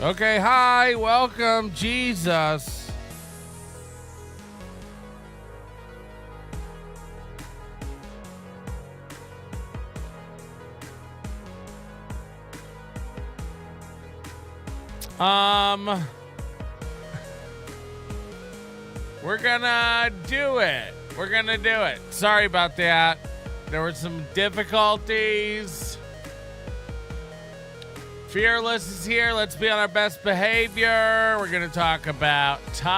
Okay, hi, welcome, Jesus. We're gonna do it. We're gonna do it. Sorry about that. There were some difficulties. Fearless is here. Let's be on our best behavior. We're going to talk about Thai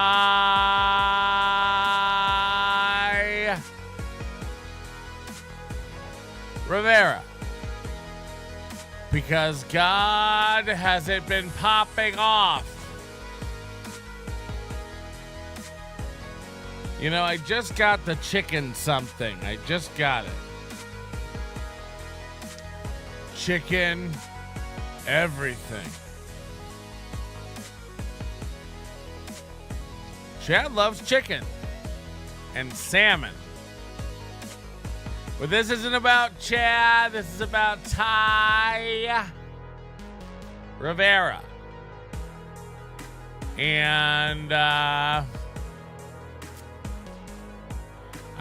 Rivera. Because God has it been popping off. You know, I just got the chicken something. I just got it. Chicken. Everything. Chad loves chicken and salmon. But this isn't about Chad. This is about Thai Rivera. And I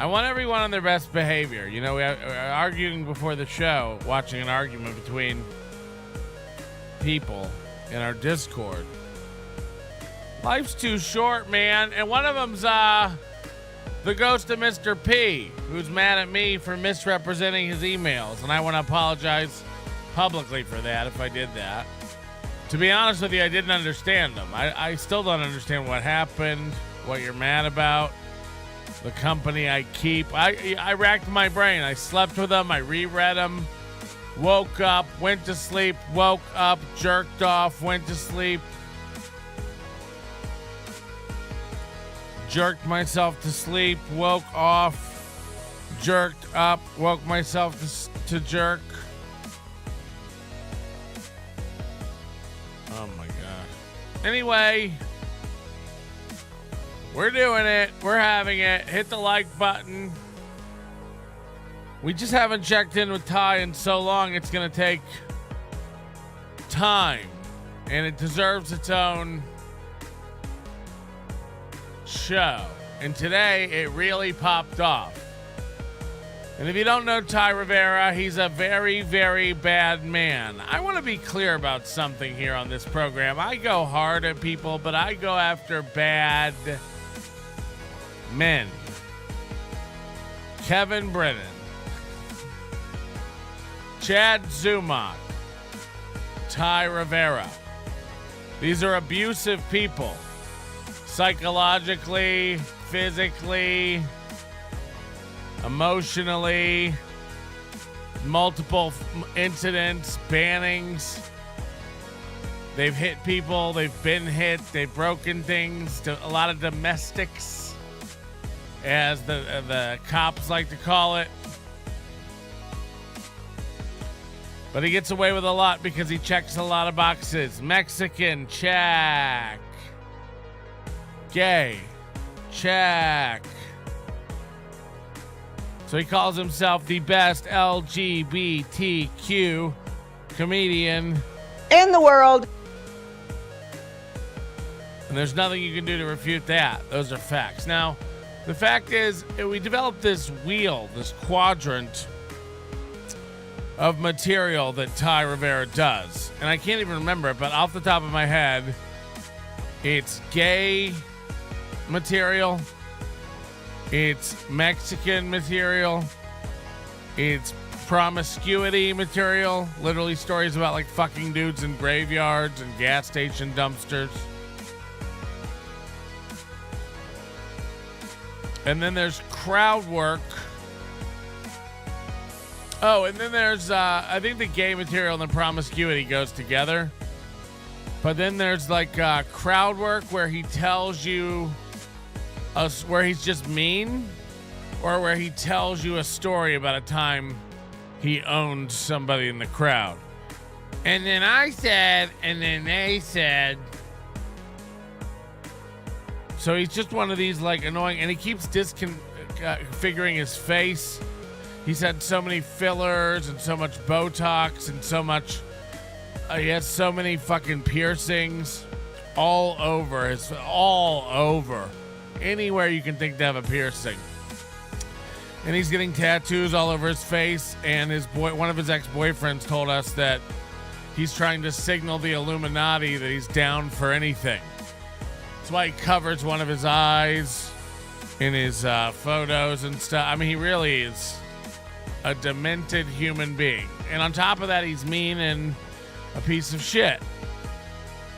want everyone on their best behavior. You know, we were arguing before the show, watching an argument between people in our Discord. Life's too short, man. And one of them's the ghost of Mr. P, who's mad at me for misrepresenting his emails. And I want to apologize publicly for that if I did that. To be honest with you, I didn't understand them. I still don't understand what happened, what you're mad about, the company I keep. I racked my brain. I slept with them. I reread them. Woke up, went to sleep, woke up, jerked off, went to sleep. Jerked myself to sleep, woke off, jerked up, woke myself to jerk. Oh my God. Anyway, we're doing it. We're having it. Hit the like button. We just haven't checked in with Ty in so long, it's going to take time. And it deserves its own show. And today, it really popped off. And if you don't know Thai Rivera, he's a very, very bad man. I want to be clear about something here on this program. I go hard at people, but I go after bad men. Kevin Brennan. Chad Zumock, Thai Rivera. These are abusive people. Psychologically, physically, emotionally, multiple incidents, bannings. They've hit people, they've been hit, they've broken things, to a lot of domestics, as the cops like to call it. But he gets away with a lot because he checks a lot of boxes. Mexican, check. Gay, check. So he calls himself the best LGBTQ comedian in the world. And there's nothing you can do to refute that. Those are facts. Now, the fact is, we developed this wheel, this quadrant of material that Thai Rivera does. And I can't even remember it, but off the top of my head, it's gay material, it's Mexican material, it's promiscuity material, literally stories about like fucking dudes in graveyards and gas station dumpsters. And then there's crowd work. Oh, and then there's, I think the gay material and the promiscuity goes together. But then there's like crowd work where he tells you, where he's just mean, or where he tells you a story about a time he owned somebody in the crowd. And then I said, and then they said. So he's just one of these like annoying, and he keeps disfiguring his face. He's had so many fillers and so much Botox and so much He has so many fucking piercings all over. All over. Anywhere you can think to have a piercing. And he's getting tattoos all over his face. And one of his ex-boyfriends told us that he's trying to signal the Illuminati that he's down for anything. That's why he covers one of his eyes in his photos and stuff. I mean, he really is a demented human being. And on top of that, he's mean and a piece of shit.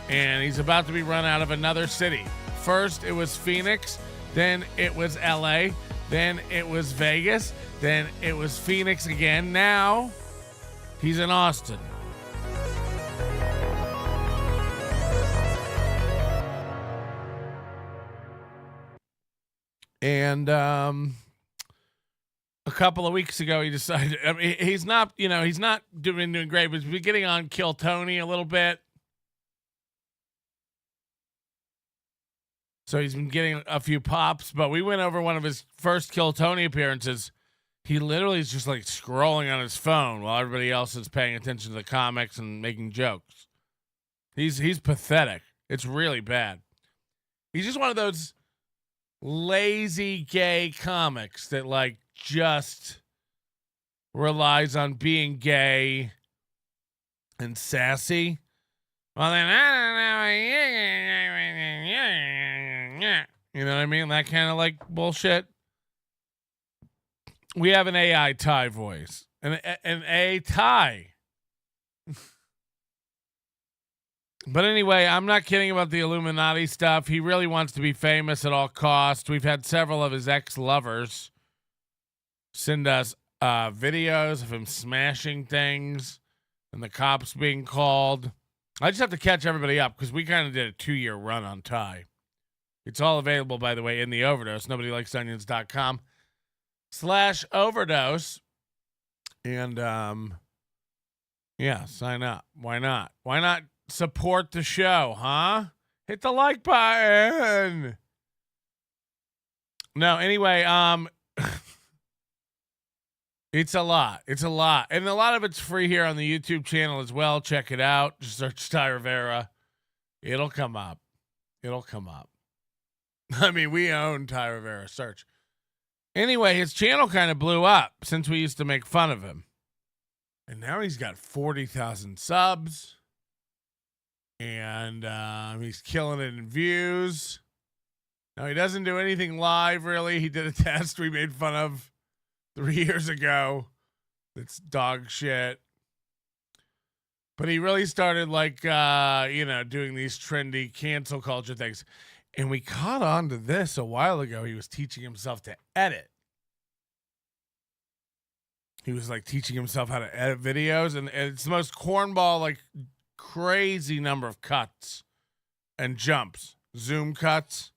And he's about to be run out of another city. First, it was Phoenix. Then it was LA. Then it was Vegas. Then it was Phoenix again. Now, he's in Austin. And a couple of weeks ago, he decided, I mean, he's not doing great, but he's getting on Kill Tony a little bit. So he's been getting a few pops, but we went over one of his first Kill Tony appearances. He literally is just like scrolling on his phone while everybody else is paying attention to the comics and making jokes. He's pathetic. It's really bad. He's just one of those lazy gay comics that like just relies on being gay and sassy. Well, then you know what I mean? That kind of like bullshit. We have an AI Thai voice. An A Thai. But anyway, I'm not kidding about the Illuminati stuff. He really wants to be famous at all costs. We've had several of his ex-lovers send us videos of him smashing things and the cops being called. I just have to catch everybody up because we kind of did a 2-year run on Thai. It's all available, by the way, in the Overdose. NobodyLikesOnions.com/overdose. And, yeah, sign up. Why not? Why not support the show, huh? Hit the like button. No, anyway, it's a lot. It's a lot. And a lot of it's free here on the YouTube channel as well. Check it out. Just search Thai Rivera. It'll come up. It'll come up. I mean, we own Thai Rivera. Search. Anyway, his channel kind of blew up since we used to make fun of him. And now he's got 40,000 subs. And he's killing it in views. Now, he doesn't do anything live, really. He did a test we made fun of 3 years ago. It's dog shit. But he really started, like, doing these trendy cancel culture things. And we caught on to this a while ago. He was teaching himself to edit. He was, like, teaching himself how to edit videos. And it's the most cornball, like, crazy number of cuts and jumps. Zoom cuts.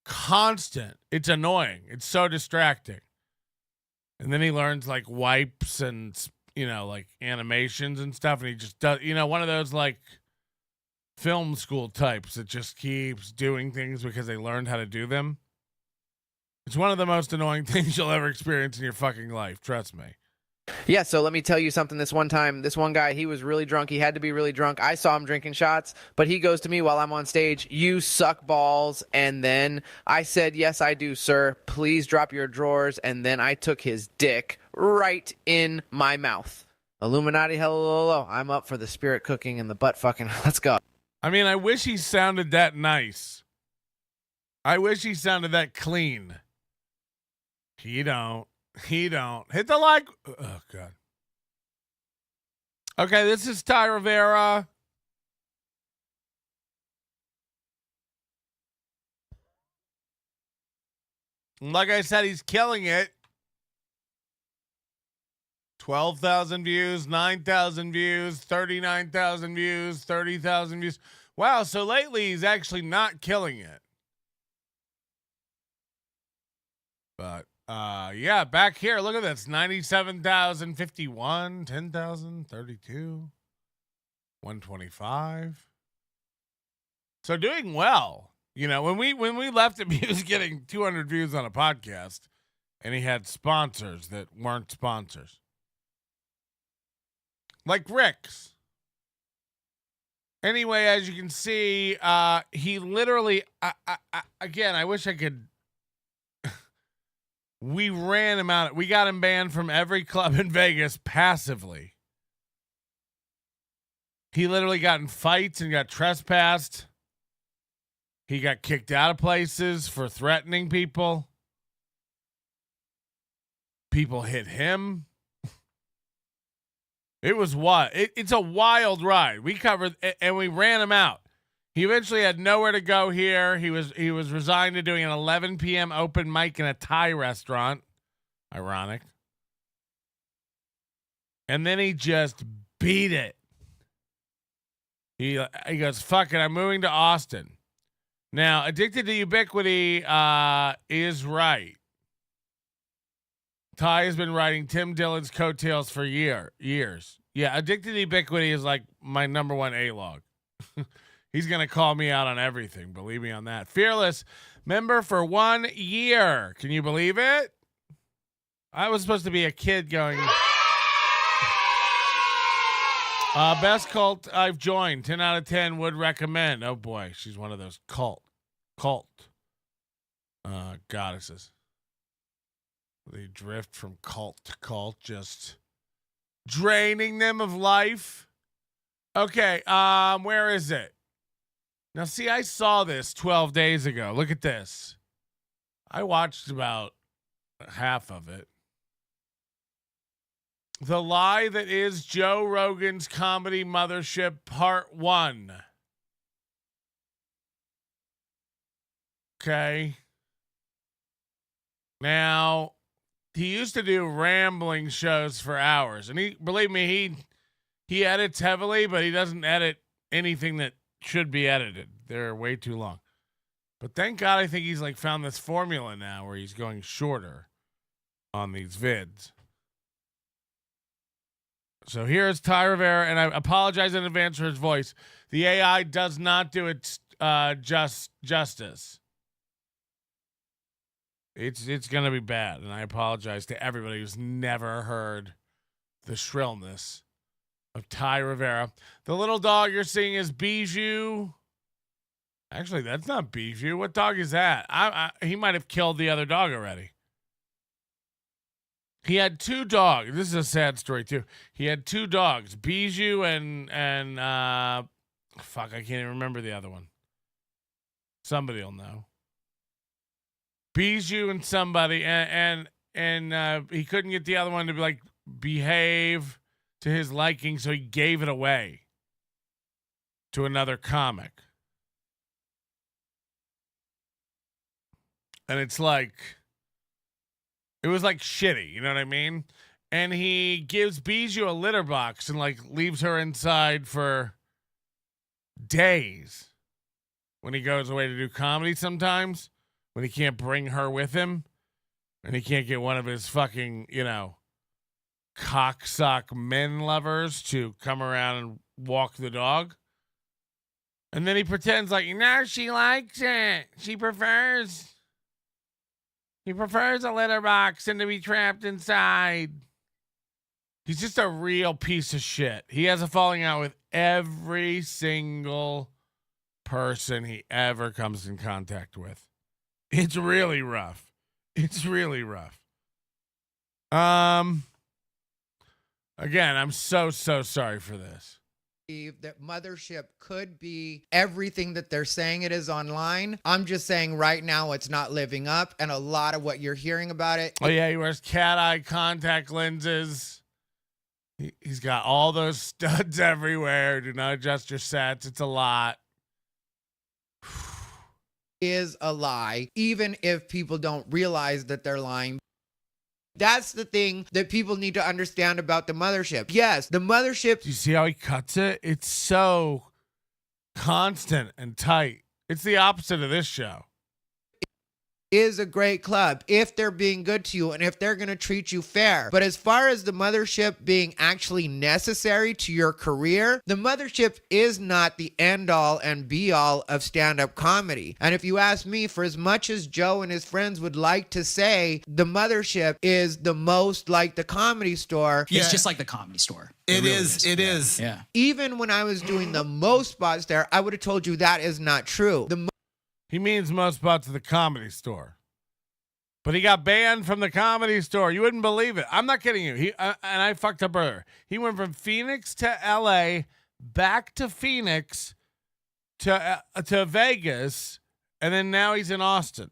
Constant. It's annoying. It's so distracting. And then he learns like wipes and, like animations and stuff. And he just does, one of those like film school types that just keeps doing things because they learned how to do them. It's one of the most annoying things you'll ever experience in your fucking life. Trust me. Yeah, so let me tell you something. This one time, this one guy, he was really drunk. He had to be really drunk. I saw him drinking shots, but he goes to me while I'm on stage, "You suck balls." And then I said, "Yes, I do, sir. Please drop your drawers." And then I took his dick right in my mouth. Illuminati, hello. I'm up for the spirit cooking and the butt fucking. Let's go. I mean, I wish he sounded that nice. I wish he sounded that clean. He don't. Hit the like. Oh, God. Okay, this is Thai Rivera. Like I said, he's killing it. 12,000 views, 9,000 views, 39,000 views, 30,000 views. Wow, so lately he's actually not killing it. But yeah, back here, look at this. 97,051, 10,000, 32, 125. So doing well. When we left him, he was getting 200 views on a podcast, and he had sponsors that weren't sponsors. Like Rick's. Anyway, as you can see, he literally, again, I wish I could. We ran him out. We got him banned from every club in Vegas passively. He literally got in fights and got trespassed. He got kicked out of places for threatening people. People hit him. It was what? It's a wild ride. We covered and we ran him out. He eventually had nowhere to go here. He was resigned to doing an 11 p.m. open mic in a Thai restaurant. Ironic. And then he just beat it. He goes, fuck it, I'm moving to Austin. Now, Addicted to Ubiquity is right. Ty has been writing Tim Dillon's coattails for years. Yeah, Addicted to Ubiquity is like my number one A-log. He's going to call me out on everything. Believe me on that. Fearless, member for 1 year. Can you believe it? I was supposed to be a kid going... best cult I've joined. 10 out of 10 would recommend. Oh, boy. She's one of those cult goddesses. They drift from cult to cult, just draining them of life. Okay, where is it? Now, see, I saw this 12 days ago. Look at this. I watched about half of it. The lie that is Joe Rogan's comedy Mothership Part 1. Okay. Now, he used to do rambling shows for hours. And believe me, he edits heavily, but he doesn't edit anything that should be edited. They're way too long. But thank God I think he's like found this formula now where he's going shorter on these vids. So here's Thai Rivera, and I apologize in advance for his voice. The AI does not do its justice. It's gonna be bad, and I apologize to everybody who's never heard the shrillness of Thai Rivera. The little dog you're seeing is Bijou. Actually, that's not Bijou. What dog is that? He might have killed the other dog already. He had 2 dogs. This is a sad story too. He had 2 dogs, Bijou and fuck, I can't even remember the other one. Somebody will know. Bijou and somebody, and he couldn't get the other one to behave to his liking, so he gave it away to another comic. And it's like, it was like shitty, you know what I mean? And he gives Bijou a litter box and like leaves her inside for days when he goes away to do comedy sometimes, when he can't bring her with him and he can't get one of his fucking, cocksock men lovers to come around and walk the dog. And then he pretends like, no, she likes it. He prefers a litter box and to be trapped inside. He's just a real piece of shit. He has a falling out with every single person he ever comes in contact with. It's really rough. Again, I'm so sorry for this. That Mothership could be everything that they're saying it is online. I'm just saying right now it's not living up, and a lot of what you're hearing about it. Oh yeah, he wears cat eye contact lenses. He's got all those studs everywhere. Do not adjust your sets. It's a lot. Is a lie, even if people don't realize that they're lying. That's the thing that people need to understand about the Mothership. Yes, the Mothership. Do you see how he cuts it? It's so constant and tight. It's the opposite of this show. is a great club if they're being good to you and if they're going to treat you fair. But as far as the Mothership being actually necessary to your career, the Mothership is not the end all and be all of stand-up comedy. And if you ask me, for as much as Joe and his friends would like to say the Mothership is the most like the Comedy Store, It's just like the Comedy Store. It really is. Yeah. even when I was doing the most spots there, I would have told you that is not true. He means most spots at the Comedy Store. But he got banned from the Comedy Store. You wouldn't believe it. I'm not kidding you. And I fucked up earlier. He went from Phoenix to LA, back to Phoenix to Vegas, and then now he's in Austin.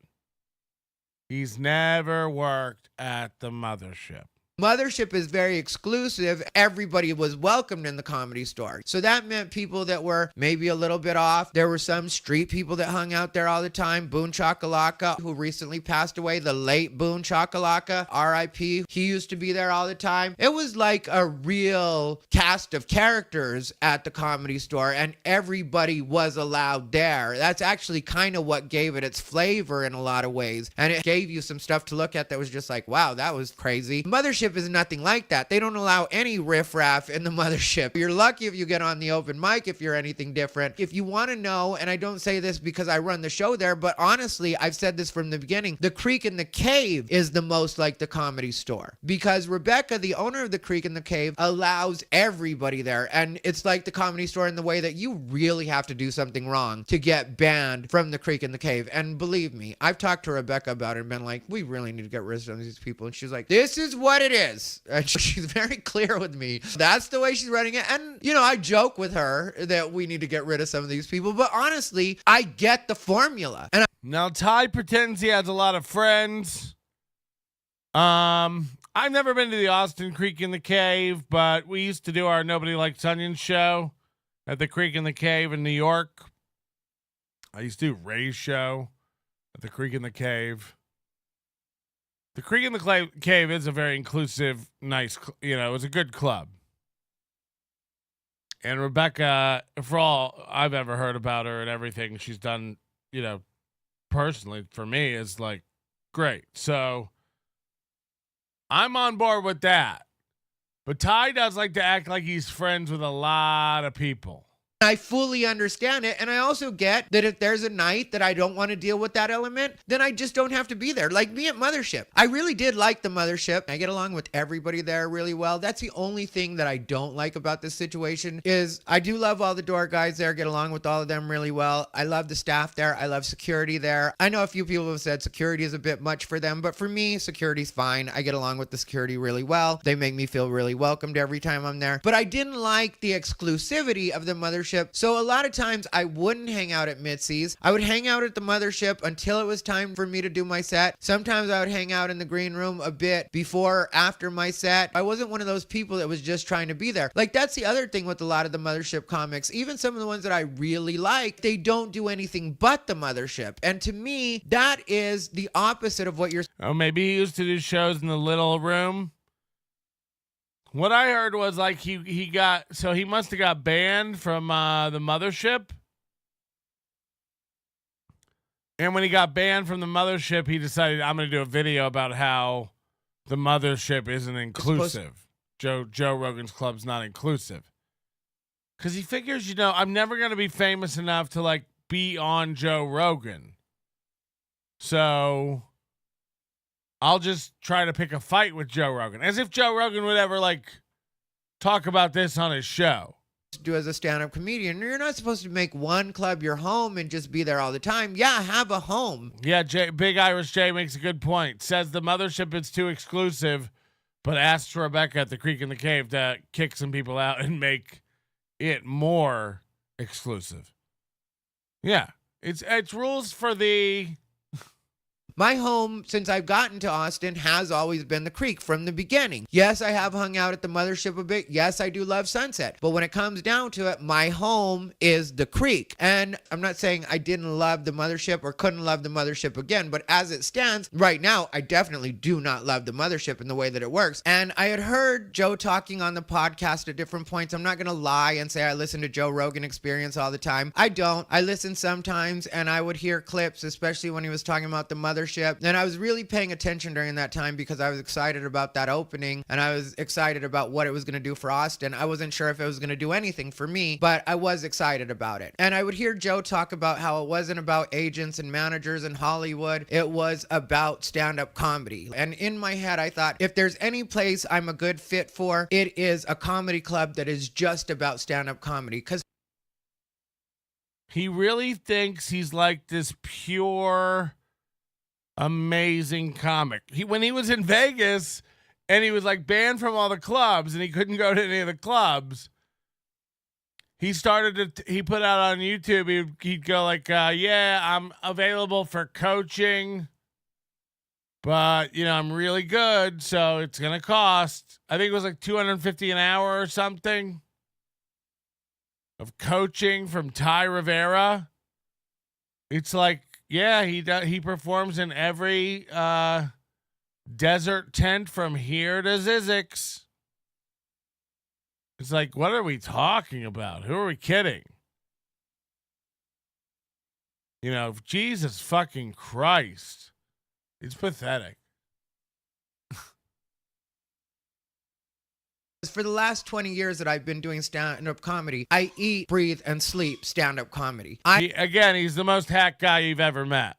He's never worked at the Mothership. Mothership is very exclusive. Everybody was welcomed in the Comedy Store. So that meant people that were maybe a little bit off. There were some street people that hung out there all the time. Boone Chakalaka, who recently passed away, the late Boone Chakalaka, R.I.P. He used to be there all the time. It was like a real cast of characters at the Comedy Store, and everybody was allowed there. That's actually kind of what gave it its flavor in a lot of ways. And it gave you some stuff to look at that was just like, wow, that was crazy. Mothership is nothing like that. They don't allow any riffraff in the Mothership. You're lucky if you get on the open mic if you're anything different. If you want to know, and I don't say this because I run the show there, but honestly, I've said this from the beginning, the Creek and the Cave is the most like the Comedy Store because Rebecca, the owner of the Creek and the Cave, allows everybody there. And it's like the Comedy Store in the way that you really have to do something wrong to get banned from the Creek and the Cave. And believe me, I've talked to Rebecca about it and been like, we really need to get rid of some of these people. And she's like, this is what it is. And she's very clear with me. That's the way she's running it. And, you know, I joke with her that we need to get rid of some of these people. But honestly, I get the formula. And Now, Ty pretends he has a lot of friends. I've never been to the Austin Creek in the Cave, but we used to do our Nobody Likes Onions show at the Creek in the Cave in New York. I used to do Ray's show at the Creek in the Cave. The Creek in the Cave is a very inclusive, nice, it was a good club. And Rebecca, for all I've ever heard about her and everything she's done, personally for me is like great. So I'm on board with that. But Ty does like to act like he's friends with a lot of people. I fully understand it. And I also get that if there's a night that I don't want to deal with that element, then I just don't have to be there. Like me at Mothership. I really did like the Mothership. I get along with everybody there really well. That's the only thing that I don't like about this situation is I do love all the door guys there, get along with all of them really well. I love the staff there. I love security there. I know a few people have said security is a bit much for them, but for me, security's fine. I get along with the security really well. They make me feel really welcomed every time I'm there. But I didn't like the exclusivity of the Mothership. So a lot of times I wouldn't hang out at Mitzi's. I would hang out at the Mothership until it was time for me to do my set. Sometimes I would hang out in the green room a bit before or after my set. I wasn't one of those people that was just trying to be there. Like that's the other thing with a lot of the Mothership comics. Even some of the ones that I really like, they don't do anything but the Mothership. And to me, that is the opposite of what you're... Oh, maybe he used to do shows in the little room. What I heard was like he must have got banned from the Mothership. And when he got banned from the Mothership, he decided I'm going to do a video about how the Mothership isn't inclusive. Joe Rogan's club's not inclusive. Because he figures, I'm never going to be famous enough to like be on Joe Rogan. So I'll just try to pick a fight with Joe Rogan. As if Joe Rogan would ever like talk about this on his show. Do as a stand-up comedian. You're not supposed to make one club your home and just be there all the time. Yeah, have a home. Yeah, Big Irish Jay makes a good point. Says the Mothership is too exclusive, but asks Rebecca at the Creek in the Cave to kick some people out and make it more exclusive. Yeah, it's rules for the... My home, since I've gotten to Austin, has always been the Creek from the beginning. Yes, I have hung out at the Mothership a bit. Yes, I do love Sunset. But when it comes down to it, my home is the Creek. And I'm not saying I didn't love the Mothership or couldn't love the Mothership again. But as it stands, right now, I definitely do not love the Mothership in the way that it works. And I had heard Joe talking on the podcast at different points. I'm not going to lie and say I listen to Joe Rogan Experience all the time. I don't. I listen sometimes, and I would hear clips, especially when he was talking about the Mothership Mothership. And I was really paying attention during that time because I was excited about that opening and I was excited about what it was going to do for Austin. I wasn't sure if it was going to do anything for me, but I was excited about it. And I would hear Joe talk about how it wasn't about agents and managers in Hollywood. It was about stand-up comedy. And in my head, I thought, if there's any place I'm a good fit for, it is a comedy club that is just about stand-up comedy. Because he really thinks he's like this pure, amazing comic. When he was in Vegas and he was like banned from all the clubs and he couldn't go to any of the clubs, he put out on YouTube, he'd go like, yeah, I'm available for coaching, but, you know, I'm really good, so it's going to cost, I think it was like $250 an hour or something of coaching from Thai Rivera. It's like, yeah, he performs in every desert tent from here to Zizix. It's like, what are we talking about? Who are we kidding? You know, Jesus fucking Christ. It's pathetic. for the last 20 years that I've been doing stand-up comedy, I eat, breathe, and sleep stand-up comedy. He's the most hack guy you've ever met.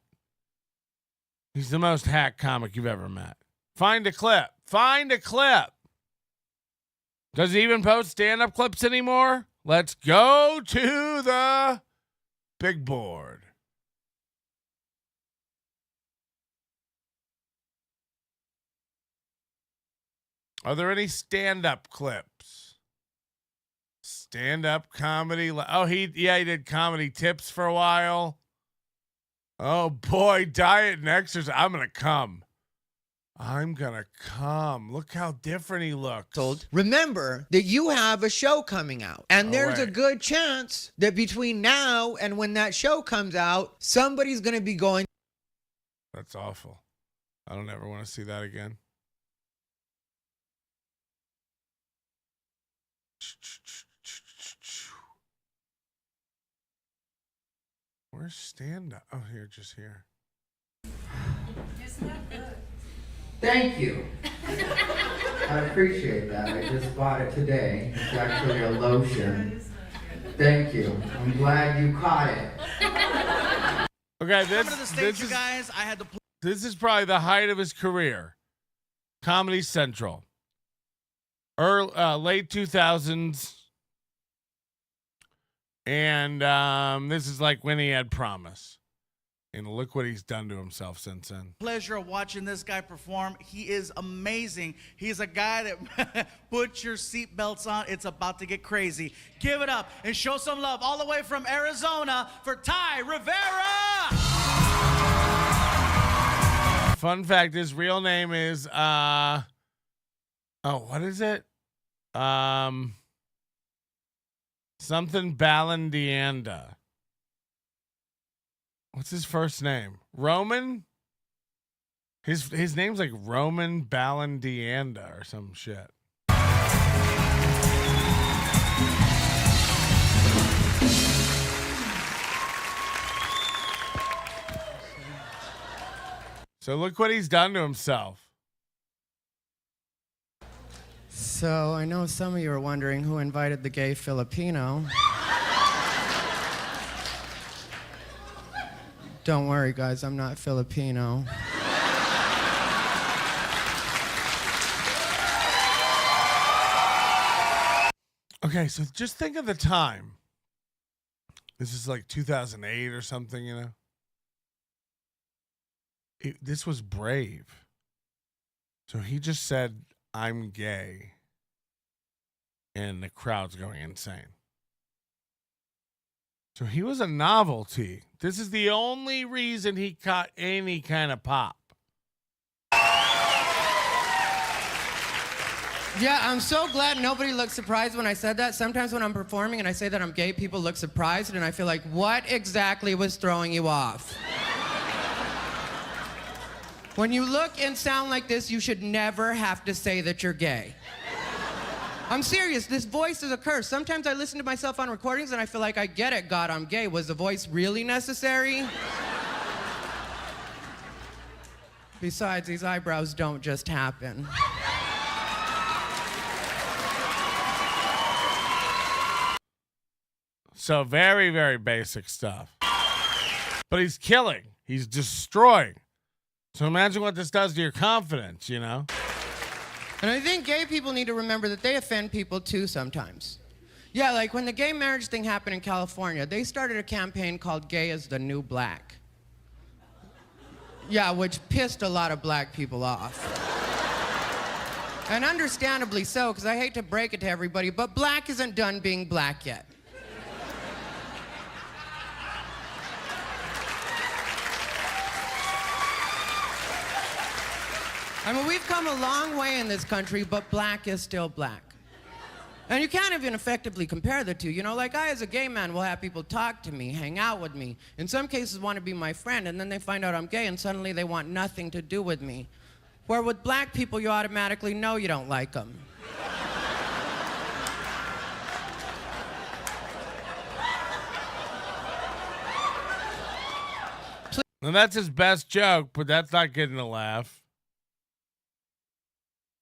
He's the most hack comic you've ever met. Find a clip. Find a clip. Does he even post stand-up clips anymore? Let's go to the big board. Are there any stand-up clips? Stand-up comedy. Oh, he did comedy tips for a while. Oh boy, diet and exercise. I'm gonna come. Look how different he looks. Remember that you have a show coming out, and there's a good chance that between now and when that show comes out, somebody's gonna be going. That's awful. I don't ever want to see that again. Where's stand-up? Oh, here, just here. Isn't that good? Thank you. I appreciate that. I just bought it today. It's actually a lotion. Thank you. I'm glad you caught it. Okay, this is probably the height of his career. Comedy Central. Late 2000s. And this is like when he had promise. And look what he's done to himself since then. Pleasure of watching this guy perform. He is amazing. He's a guy that put your seatbelts on. It's about to get crazy. Give it up and show some love all the way from Arizona for Thai Rivera. Fun fact, his real name is what is it? Something Ballandianda. What's his first name? Roman? His name's like Roman Ballandianda or some shit. So look what he's done to himself. So I know some of you are wondering who invited the gay Filipino. Don't worry, guys, I'm not Filipino. Okay, so just think of the time. This is like 2008 or something, you know? This was brave. So he just said, I'm gay. And the crowd's going insane. So he was a novelty. This is the only reason he caught any kind of pop. Yeah, I'm so glad nobody looked surprised when I said that. Sometimes when I'm performing and I say that I'm gay, people look surprised, and I feel like, what exactly was throwing you off? When you look and sound like this, you should never have to say that you're gay. I'm serious, this voice is a curse. Sometimes I listen to myself on recordings and I feel like I get it, God, I'm gay. Was the voice really necessary? Besides, these eyebrows don't just happen. So very, very basic stuff. But he's killing. He's destroying. So imagine what this does to your confidence, you know? And I think gay people need to remember that they offend people too sometimes. Yeah, like when the gay marriage thing happened in California, they started a campaign called Gay is the New Black. Yeah, which pissed a lot of black people off. And understandably so, because I hate to break it to everybody, but black isn't done being black yet. I mean, we've come a long way in this country, but black is still black. And you can't even effectively compare the two. You know, like I, as a gay man, will have people talk to me, hang out with me. In some cases, want to be my friend, and then they find out I'm gay, and suddenly they want nothing to do with me. Where with black people, you automatically know you don't like them. And that's his best joke, but that's not getting a laugh.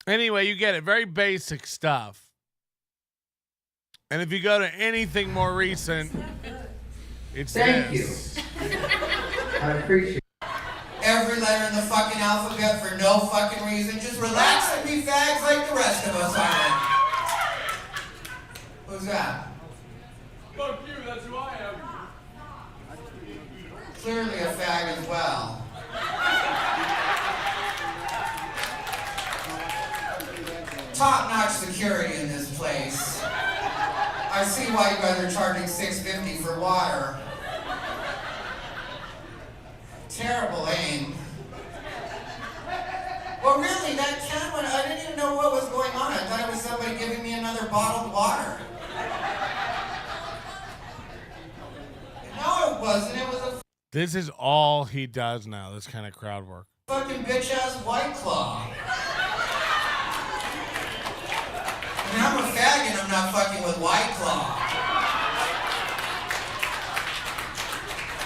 Anyway, you get it. Very basic stuff. And if you go to anything more recent, it's this. Thank you. I appreciate it. Every letter in the fucking alphabet for no fucking reason. Just relax and be fags like the rest of us are. Who's that? Fuck you, that's who I am. Clearly a fag as well. Top-notch security in this place. I see why you guys are charging $6.50 for water. Terrible aim. Well, really, that camera, I didn't even know what was going on. I thought it was somebody giving me another bottled water. No, it wasn't. It was a This is all he does now, this kind of crowd work. fucking bitch-ass White Claw. I mean, I'm a faggot, I'm not fucking with White Claw.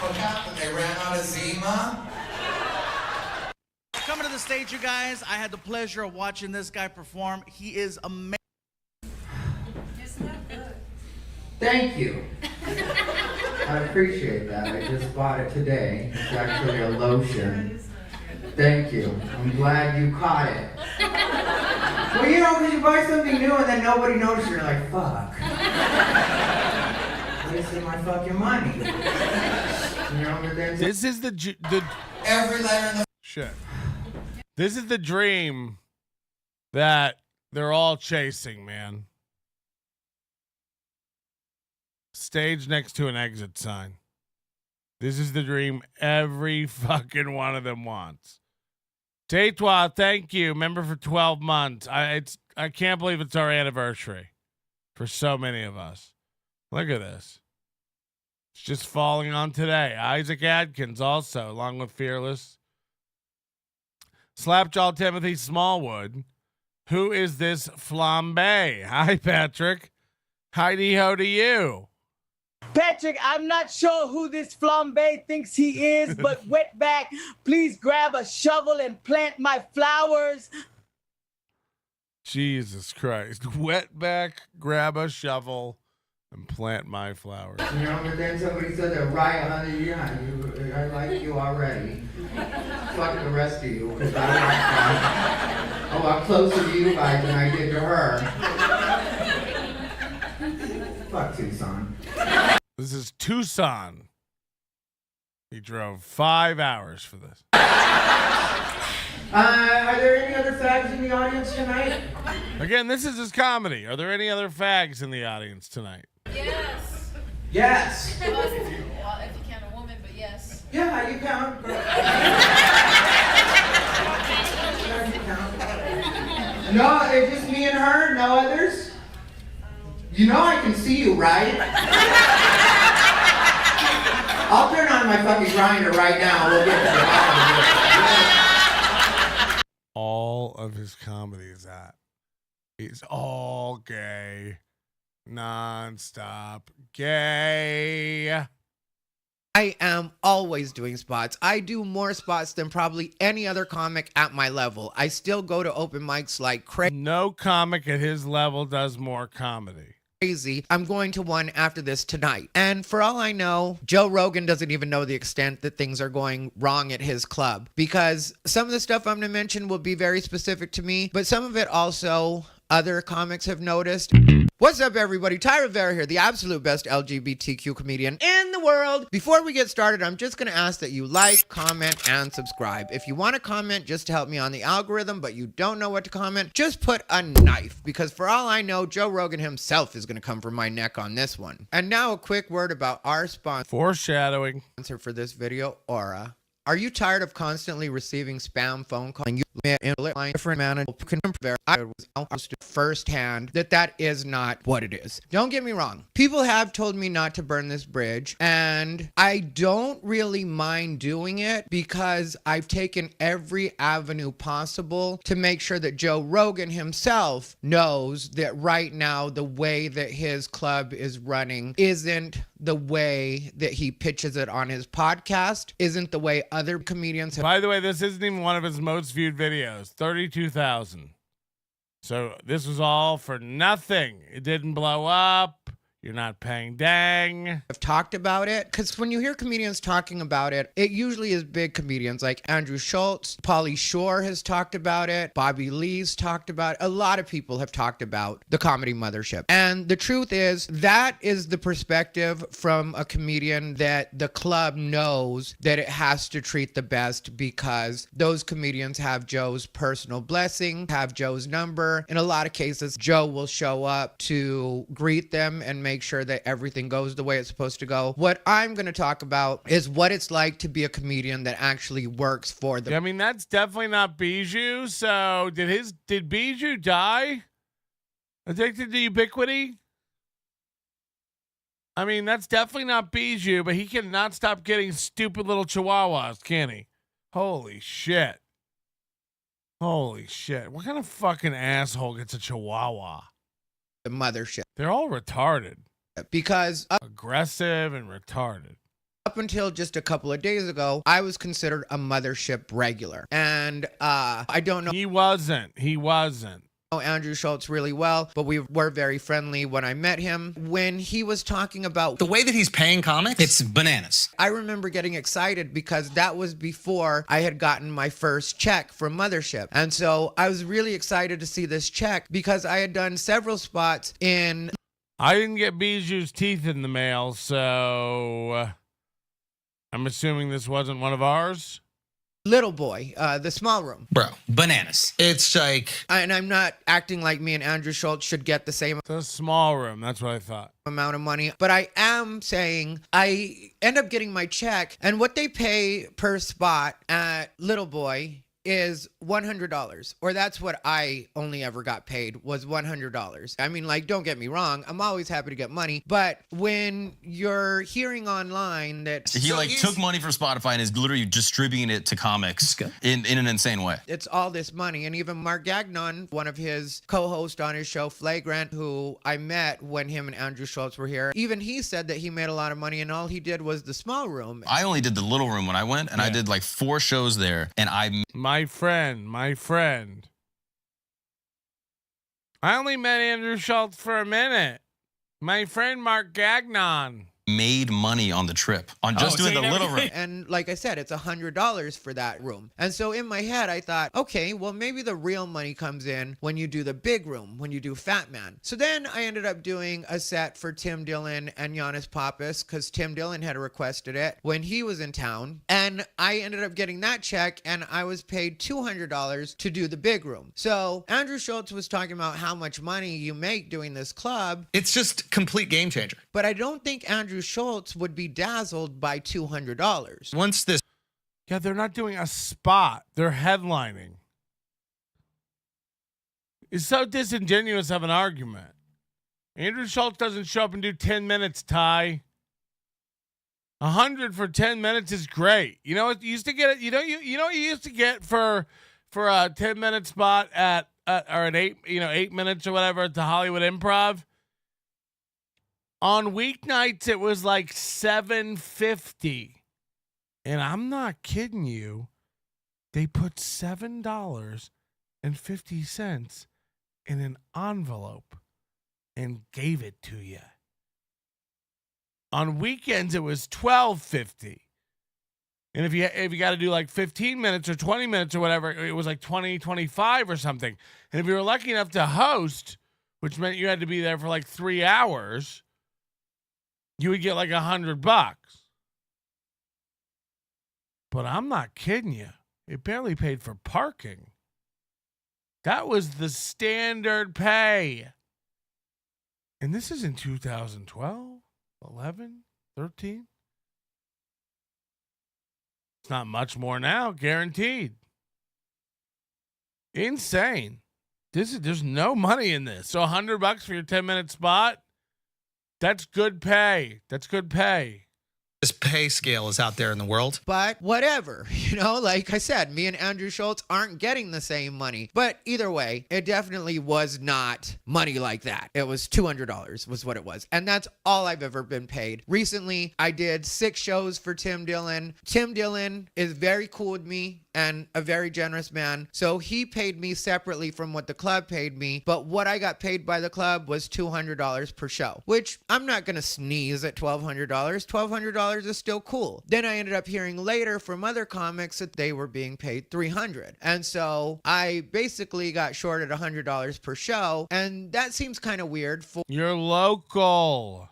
What happened? They ran out of Zima? Coming to the stage, you guys, I had the pleasure of watching this guy perform. He is amazing. Thank you. I appreciate that. I just bought it today. It's actually a lotion. Thank you. I'm glad you caught it. Well, you know, because you buy something new and then nobody notices, you're like, fuck. Wasting my fucking money. You know, but then This is the every letter in the shit. This is the dream that they're all chasing, man. Stage next to an exit sign. This is the dream every fucking one of them wants. Tatwa, thank you. Member for 12 months. I can't believe it's our anniversary for so many of us. Look at this. It's just falling on today. Isaac Adkins also, along with Fearless. Slapjaw Timothy Smallwood. Who is this flambe? Hi, Patrick. Heidi-ho to you. Patrick, I'm not sure who this flambe thinks he is, but Wetback, please grab a shovel and plant my flowers. Jesus Christ. Wetback, grab a shovel, and plant my flowers. You know, but then somebody said that right on the I like you already. Fuck the rest of you, because I like a lot closer to you guys than I did to her. Fuck Tucson. This is Tucson. He drove 5 hours for this. Are there any other fags in the audience tonight? Again, this is his comedy. Are there any other fags in the audience tonight? Yes. Yes. Well, if you count a woman, but yes. Yeah, you count. Yeah, you count. No, it's just me and her, no others? You know I can see you, right? I'll turn on my fucking grinder right now. We'll get to the bottom of it. All of his comedy is that. He's all gay. Non-stop gay. I am always doing spots. I do more spots than probably any other comic at my level. I still go to open mics like No comic at his level does more comedy. crazy. I'm going to one after this tonight. And for all I know, Joe Rogan doesn't even know the extent that things are going wrong at his club, because some of the stuff I'm going to mention will be very specific to me, but some of it also other comics have noticed. What's up, everybody? Thai Rivera here, the absolute best LGBTQ comedian in the world. Before we get started, I'm just going to ask that you like, comment, and subscribe. If you want to comment just to help me on the algorithm, but you don't know what to comment, just put a knife, because for all I know, Joe Rogan himself is going to come for my neck on this one. And now a quick word about our Foreshadowing. sponsor for this video, Aura. Are you tired of constantly receiving spam phone calls? You different manager I was firsthand that is not what it is. Don't get me wrong. People have told me not to burn this bridge, and I don't really mind doing it because I've taken every avenue possible to make sure that Joe Rogan himself knows that right now the way that his club is running isn't the way that he pitches it on his podcast, isn't the way other comedians have. By the way, this isn't even one of his most viewed videos. 32,000. So this was all for nothing. It didn't blow up. You're not paying dang. I've talked about it, because when you hear comedians talking about it, it usually is big comedians like Andrew Schultz. Pauly Shore has talked about it. Bobby Lee's talked about it. A lot of people have talked about the comedy Mothership. And the truth is, that is the perspective from a comedian that the club knows that it has to treat the best, because those comedians have Joe's personal blessing, have Joe's number. In a lot of cases, Joe will show up to greet them and make sure that everything goes the way it's supposed to go. What I'm going to talk about is what it's like to be a comedian that actually works for the. I mean, that's definitely not Bijou. So did Bijou die? Addicted to ubiquity? I mean, that's definitely not Bijou, but he cannot stop getting stupid little chihuahuas, can he? Holy shit. Holy shit. What kind of fucking asshole gets a chihuahua? The Mothership. They're all retarded. Because aggressive and retarded. Up until just a couple of days ago, I was considered a Mothership regular. And I don't know. He wasn't. Andrew Schultz really well, but we were very friendly when I met him. When he was talking about the way that he's paying comics, it's bananas. I remember getting excited because that was before I had gotten my first check from Mothership. And so I was really excited to see this check because I had done several spots in. I didn't get Bijou's teeth in the mail, so I'm assuming this wasn't one of ours. Little Boy, the small room. Bro, bananas. It's like. And I'm not acting like me and Andrew Schultz should get the same The small room, that's what I thought. amount of money, but I am saying I end up getting my check, and what they pay per spot at Little Boy is $100, or that's what I only ever got paid, was $100. I mean, like, don't get me wrong, I'm always happy to get money, but when you're hearing online that he took money from Spotify and is literally distributing it to comics in an insane way. It's all this money. And even Mark Gagnon, one of his co-hosts on his show Flagrant, who I met when him and Andrew Schultz were here, even he said that he made a lot of money and all he did was the small room. I only did the little room when I went, and I did like 4 shows there, and My friend. I only met Andrew Schultz for a minute. My friend Mark Gagnon made money on the trip on just doing the little room. And like I said, it's $100 for that room. And so in my head, I thought, okay, well, maybe the real money comes in when you do the big room, when you do Fat Man. So then I ended up doing a set for Tim Dillon and Giannis Pappas, because Tim Dillon had requested it when he was in town. And I ended up getting that check, and I was paid $200 to do the big room. So Andrew Schultz was talking about how much money you make doing this club. It's just complete game changer. But I don't think Andrew Schultz would be dazzled by $200. Once this. Yeah, they're not doing a spot. They're headlining. It's so disingenuous of an argument. Andrew Schultz doesn't show up and do 10 minutes, Ty. 100 for 10 minutes is great. You know what you used to get? You know what you used to get for a 10-minute spot at 8 minutes or whatever at the Hollywood Improv? On weeknights, it was like $7.50. And I'm not kidding you. They put $7.50 in an envelope and gave it to you. On weekends, it was $12.50. And if you got to do like 15 minutes or 20 minutes or whatever, it was like 20, 25 or something. And if you were lucky enough to host, which meant you had to be there for like 3 hours, you would get like $100. But I'm not kidding you. It barely paid for parking. That was the standard pay. And this is in 2012, 11, 13. It's not much more now, guaranteed. Insane. There's no money in this. So $100 for your 10-minute spot, that's good pay. That's good pay. This pay scale is out there in the world. But whatever, like I said, me and Andrew Schultz aren't getting the same money. But either way, it definitely was not money like that. It was $200 was what it was. And that's all I've ever been paid. Recently, I did 6 shows for Tim Dillon. Tim Dillon is very cool with me and a very generous man. So he paid me separately from what the club paid me. But what I got paid by the club was $200 per show, which I'm not going to sneeze at $1,200. $1,200 is still cool. Then I ended up hearing later from other comics that they were being paid $300. And so I basically got shorted $100 per show. And that seems kind of weird for You're local.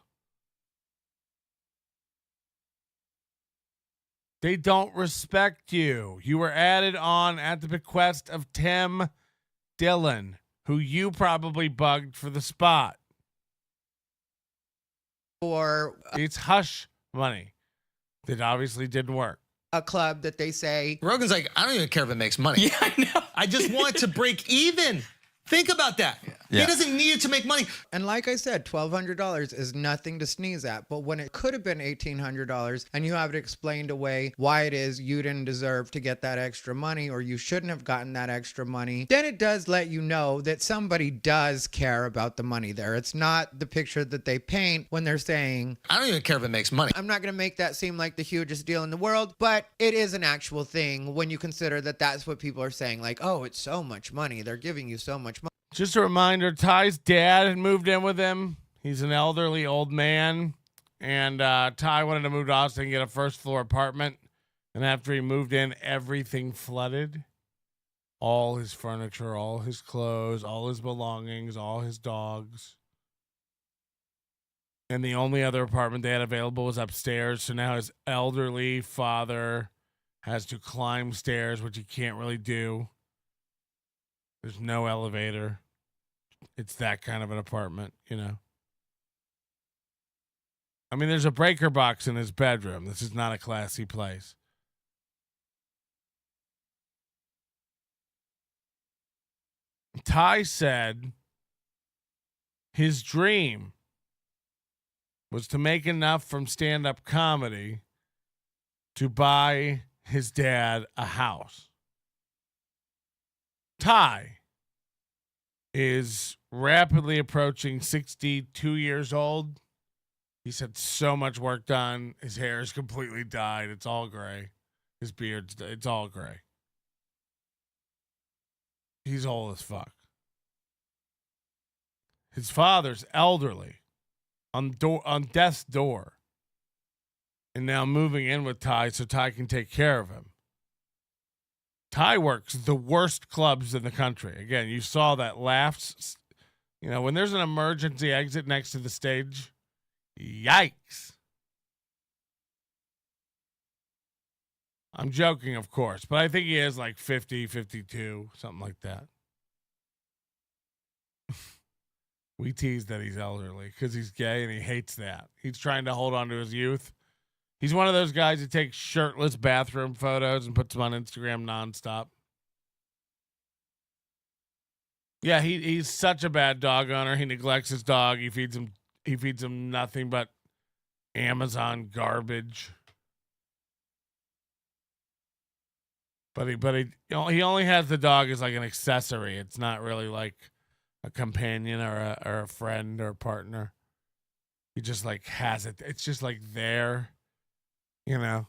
They don't respect you. You were added on at the bequest of Tim Dillon, who you probably bugged for the spot. It's hush money. That obviously didn't work. A club that they say Rogan's like, I don't even care if it makes money. Yeah, I know. I just want to break even. Think about that. Yeah. He doesn't need it to make money. And like I said, $1,200 is nothing to sneeze at. But when it could have been $1,800 and you have it explained away why it is you didn't deserve to get that extra money or you shouldn't have gotten that extra money, then it does let you know that somebody does care about the money there. It's not the picture that they paint when they're saying, I don't even care if it makes money. I'm not going to make that seem like the hugest deal in the world, but it is an actual thing when you consider that that's what people are saying. Like, oh, it's so much money. They're giving you so much money. Just a reminder, Ty's dad had moved in with him. He's an elderly old man. And Ty wanted to move to Austin and get a first floor apartment. And after he moved in, everything flooded. All his furniture, all his clothes, all his belongings, all his dogs. And the only other apartment they had available was upstairs. So now his elderly father has to climb stairs, which he can't really do. There's no elevator. It's that kind of an apartment, I mean, there's a breaker box in his bedroom. This is not a classy place. Ty said his dream was to make enough from stand-up comedy to buy his dad a house. Ty is rapidly approaching 62 years old. He's had so much work done. His hair is completely dyed. It's all gray. His beard's, it's all gray. He's old as fuck. His father's elderly, on death's door, and now moving in with Ty so Ty can take care of him. Ty works the worst clubs in the country. Again, you saw that laughs. When there's an emergency exit next to the stage, yikes. I'm joking, of course, but I think he is like 50, 52, something like that. We tease that he's elderly because he's gay and he hates that. He's trying to hold on to his youth. He's one of those guys who takes shirtless bathroom photos and puts them on Instagram nonstop. Yeah, he's such a bad dog owner. He neglects his dog. He feeds him nothing but Amazon garbage. But he only has the dog as like an accessory. It's not really like a companion or a friend or a partner. He just like has it. It's just like there, you know.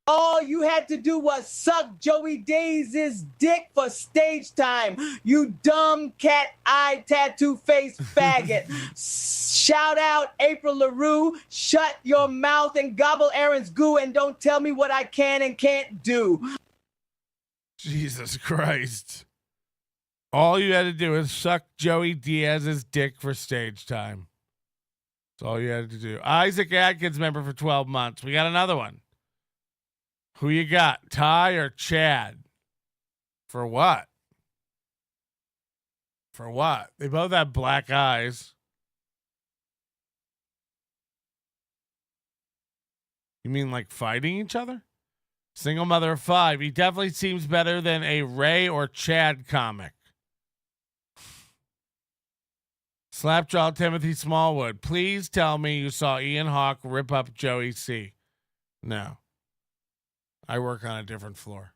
All you had to do was suck Joey Days' dick for stage time. You dumb cat eye tattoo face faggot. Shout out April LaRue. Shut your mouth and gobble Aaron's goo and don't tell me what I can and can't do. Jesus Christ. All you had to do is suck Joey Diaz's dick for stage time. That's all you had to do. Isaac Adkins member for 12 months. We got another one. Who you got, Ty or Chad? For what? For what? They both have black eyes. You mean like fighting each other? Single mother of 5. He definitely seems better than a Ray or Chad comic. Slapjaw Timothy Smallwood. Please tell me you saw Ian Hawke rip up Joey C. No. I work on a different floor.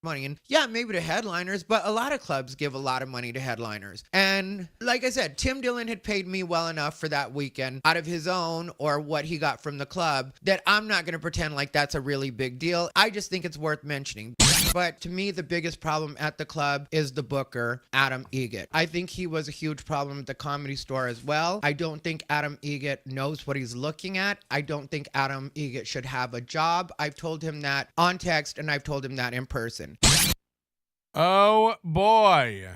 Money, and yeah, maybe to headliners, but a lot of clubs give a lot of money to headliners. And like I said, Tim Dillon had paid me well enough for that weekend out of his own or what he got from the club that I'm not going to pretend like that's a really big deal. I just think it's worth mentioning. But to me, the biggest problem at the club is the booker, Adam Egget. I think he was a huge problem at the Comedy Store as well. I don't think Adam Egget knows what he's looking at. I don't think Adam Egget should have a job. I've told him that on text and I've told him that in person. Oh boy.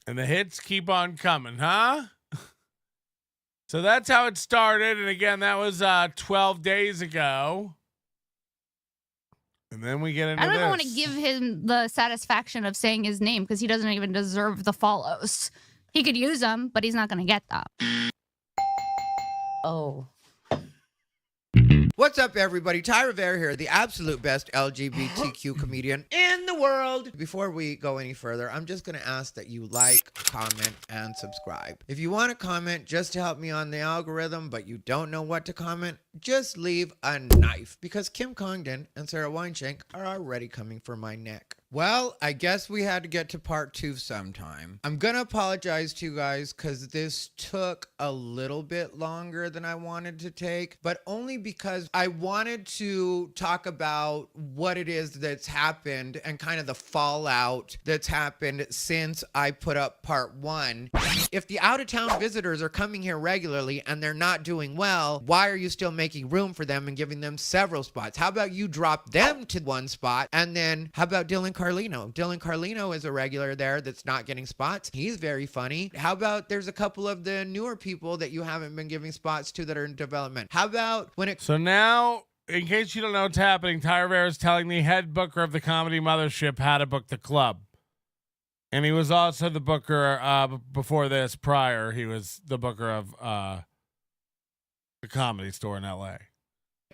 And the hits keep on coming, huh? So that's how it started. And again, that was 12 days ago. And then we get into I don't even want this. to give him the satisfaction of saying his name because he doesn't even deserve the follows. He could use them, but he's not going to get them. Oh. What's up, everybody? Thai Rivera here, the absolute best LGBTQ comedian in the world. Before we go any further, I'm just going to ask that you like, comment, and subscribe. If you want to comment just to help me on the algorithm, but you don't know what to comment, just leave a knife because Kim Congdon and Sarah Weinshank are already coming for my neck. Well, I guess we had to get to part 2 sometime. I'm gonna apologize to you guys because this took a little bit longer than I wanted to take, but only because I wanted to talk about what it is that's happened and kind of the fallout that's happened since I put up part 1. If the out-of-town visitors are coming here regularly and they're not doing well, why are you still making room for them and giving them several spots? How about you drop them to one spot? And then how about Dylan Carlino? Dylan Carlino is a regular there that's not getting spots. He's very funny. How about there's a couple of the newer people that you haven't been giving spots to that are in development? How about when it... So now, in case you don't know what's happening, Thai Rivera is telling the head booker of the comedy Mothership how to book the club. And he was also the booker before this, prior. He was the booker of the Comedy Store in L.A.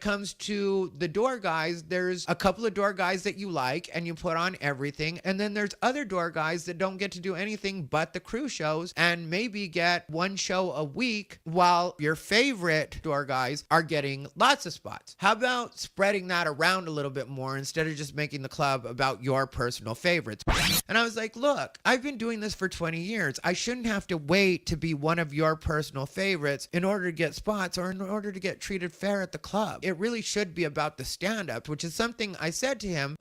comes to the door guys, there's a couple of door guys that you like and you put on everything, and then there's other door guys that don't get to do anything but the crew shows and maybe get one show a week while your favorite door guys are getting lots of spots. How about spreading that around a little bit more instead of just making the club about your personal favorites? And I was like, look, I've been doing this for 20 years. I shouldn't have to wait to be one of your personal favorites in order to get spots or in order to get treated fair at the club. It really should be about the stand-up, which is something I said to him.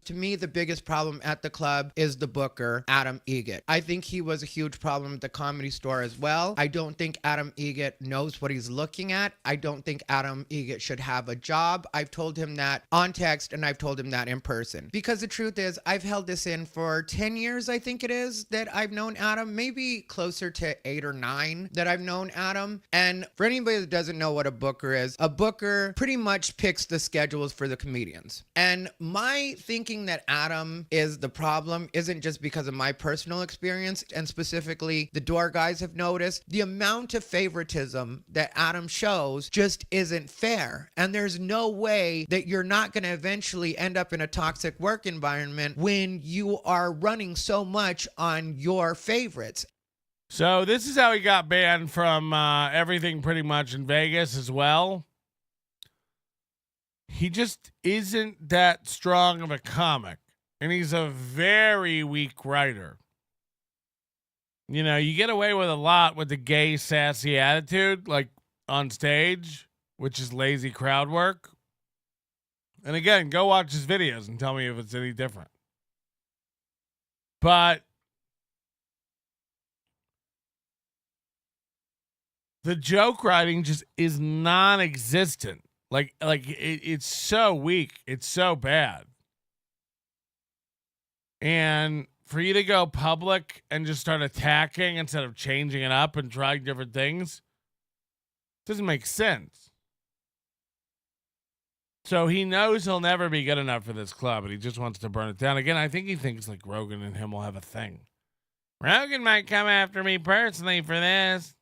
To me, the biggest problem at the club is the booker, Adam Egget. I think he was a huge problem at the Comedy Store as well. I don't think Adam Egget knows what he's looking at. I don't think Adam Egget should have a job. I've told him that on text and I've told him that in person. Because the truth is, I've held this in for 10 years, I think it is, that I've known Adam. Maybe closer to 8 or 9 that I've known Adam. And for anybody that doesn't know what a booker is, a booker pretty much picks the schedules for the comedians. And my thinking that Adam is the problem isn't just because of my personal experience, and specifically the door guys have noticed the amount of favoritism that Adam shows just isn't fair. And there's no way that you're not going to eventually end up in a toxic work environment when you are running so much on your favorites. So this is how he got banned from everything pretty much in Vegas as well. He just isn't that strong of a comic, and he's a very weak writer. You know, you get away with a lot with the gay, sassy attitude, like on stage, which is lazy crowd work. And again, go watch his videos and tell me if it's any different. But the joke writing just is non-existent. It's so weak. It's so bad. And for you to go public and just start attacking instead of changing it up and trying different things doesn't make sense. So he knows he'll never be good enough for this club, and he just wants to burn it down. Again, I think he thinks like Rogan and him will have a thing. Rogan might come after me personally for this.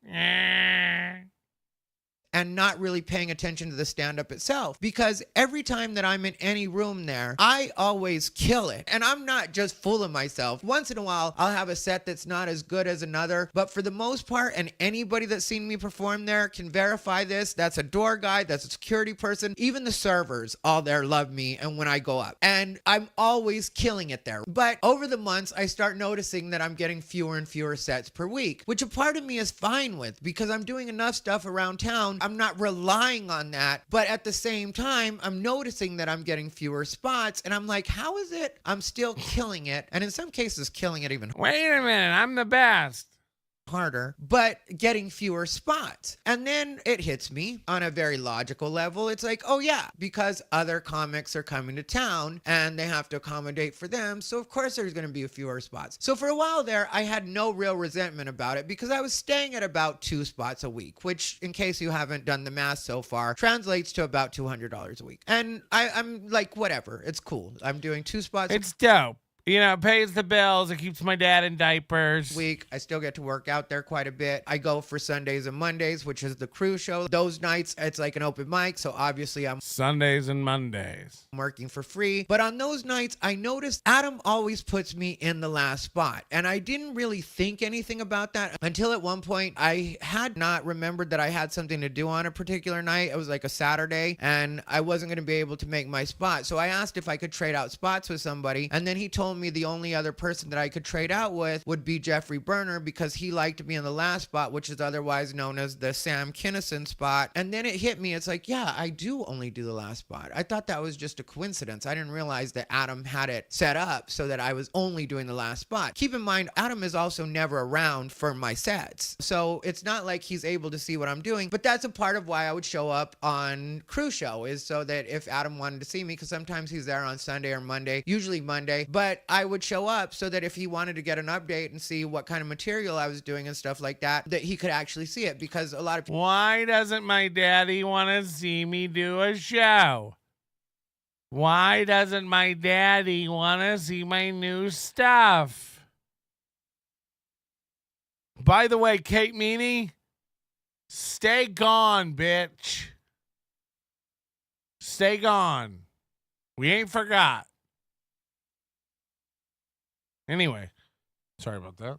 And not really paying attention to the stand-up itself. Because every time that I'm in any room there, I always kill it. And I'm not just fooling myself. Once in a while, I'll have a set that's not as good as another. But for the most part, and anybody that's seen me perform there can verify this, that's a door guy, that's a security person, even the servers all there love me and when I go up. And I'm always killing it there. But over the months, I start noticing that I'm getting fewer and fewer sets per week, which a part of me is fine with because I'm doing enough stuff around town. I'm not relying on that, but at the same time, I'm noticing that I'm getting fewer spots, and I'm like, how is it I'm still killing it? And in some cases, killing it even Wait a minute, I'm the best. harder, but getting fewer spots. And then it hits me on a very logical level. It's like, oh yeah, because other comics are coming to town and they have to accommodate for them. So of course there's going to be fewer spots. So for a while there, I had no real resentment about it because I was staying at about 2 spots a week, which in case you haven't done the math so far, translates to about $200 a week. And I'm like, whatever, it's cool. I'm doing 2 spots. It's dope. You know, it pays the bills. It keeps my dad in diapers. Week. I still get to work out there quite a bit. I go for Sundays and Mondays, which is the crew show. Those nights, it's like an open mic. So obviously I'm Sundays and Mondays. working for free. But on those nights, I noticed Adam always puts me in the last spot. And I didn't really think anything about that until at one point I had not remembered that I had something to do on a particular night. It was like a Saturday and I wasn't going to be able to make my spot. So I asked if I could trade out spots with somebody. And then he told me the only other person that I could trade out with would be Jeffrey Berner because he liked me in the last spot, which is otherwise known as the Sam Kinison spot. And then it hit me. It's like, yeah, I do only do the last spot. I thought that was just a coincidence. I didn't realize that Adam had it set up so that I was only doing the last spot. Keep in mind, Adam is also never around for my sets. So it's not like he's able to see what I'm doing, but that's a part of why I would show up on crew show is so that if Adam wanted to see me, because sometimes he's there on Sunday or Monday, usually Monday, but I would show up so that if he wanted to get an update and see what kind of material I was doing and stuff like that, that he could actually see it because a lot of people. Why doesn't my daddy want to see me do a show? Why doesn't my daddy want to see my new stuff? By the way, Kate Meany, stay gone, bitch. Stay gone. We ain't forgot. Anyway, sorry about that.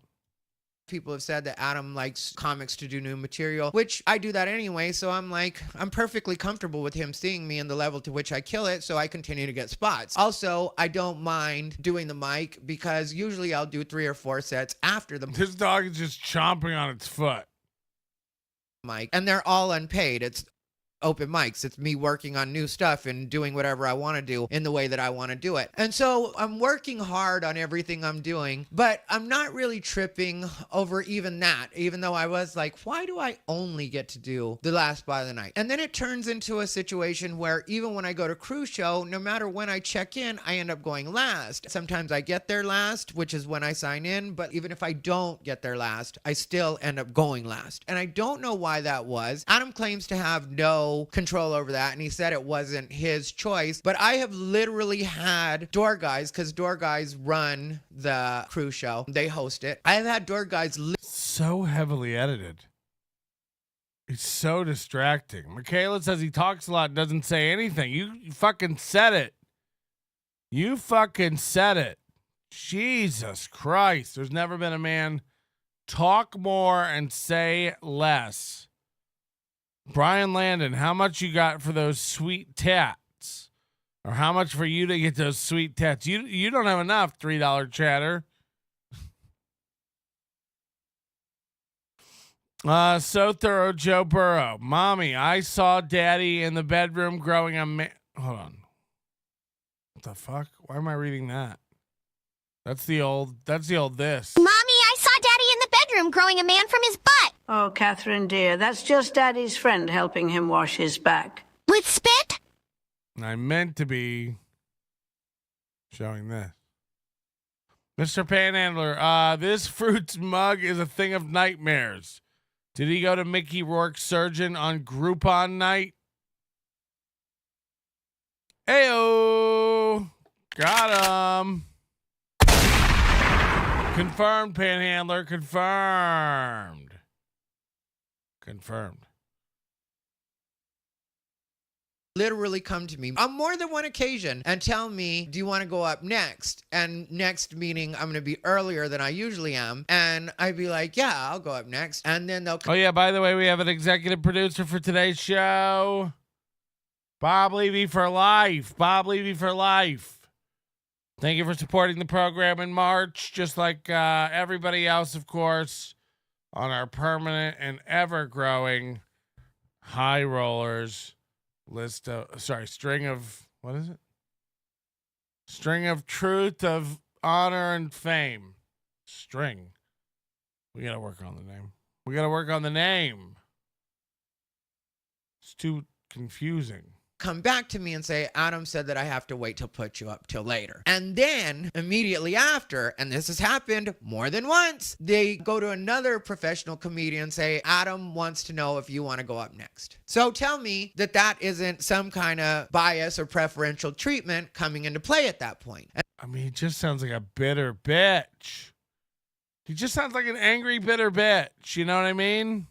People have said that Adam likes comics to do new material, which I do that anyway. So I'm like, I'm perfectly comfortable with him seeing me and the level to which I kill it. So I continue to get spots. Also, I don't mind doing the mic because usually I'll do 3 or 4 sets after the This dog is just chomping on its foot. mic, and they're all unpaid. It's open mics. It's me working on new stuff and doing whatever I want to do in the way that I want to do it. And so I'm working hard on everything I'm doing, but I'm not really tripping over even that, even though I was like, why do I only get to do the last spot of the night? And then it turns into a situation where even when I go to crew show, no matter when I check in, I end up going last. Sometimes I get there last, which is when I sign in, but even if I don't get there last, I still end up going last. And I don't know why that was. Adam claims to have no control over that, and he said it wasn't his choice, but I have literally had door guys, because door guys run the crew show, they host it. I've had door guys So heavily edited. It's so distracting. Michaela says he talks a lot and doesn't say anything. You fucking said it. You fucking said it. Jesus Christ. There's never been a man talk more and say less. Brian Landon, how much you got for those sweet tats? Or how much for you to get those sweet tats? You don't have enough $3 chatter. So thorough, Joe Burrow. Mommy, I saw Daddy in the bedroom growing a man. Hold on. What the fuck? Why am I reading that? That's the old this. Mommy, I saw Daddy in the bedroom growing a man from his butt. Oh, Catherine, dear, that's just Daddy's friend helping him wash his back. With spit? I meant to be showing this. Mr. Panhandler, this fruit's mug is a thing of nightmares. Did he go to Mickey Rourke's surgeon on Groupon night? Ayo! Got him. Confirmed, Panhandler. Confirmed. Literally come to me on more than one occasion and tell me, do you want to go up next? And next meaning I'm going to be earlier than I usually am. And I'd be like, yeah, I'll go up next. And then they'll come. Oh, yeah, by the way, we have an executive producer for today's show. Bob Levy for life. Bob Levy for life. Thank you for supporting the program in March, just like everybody else, of course, on our permanent and ever-growing High Rollers string of, what is it? String of truth, of honor, and fame. String. We got to work on the name. It's too confusing. Come back to me and say, Adam said that I have to wait to put you up till later. And then immediately after, and this has happened more than once, they go to another professional comedian and say, Adam wants to know if you want to go up next. So tell me that that isn't some kind of bias or preferential treatment coming into play at that point. I mean, he just sounds like a bitter bitch. He just sounds like an angry, bitter bitch. You know what I mean?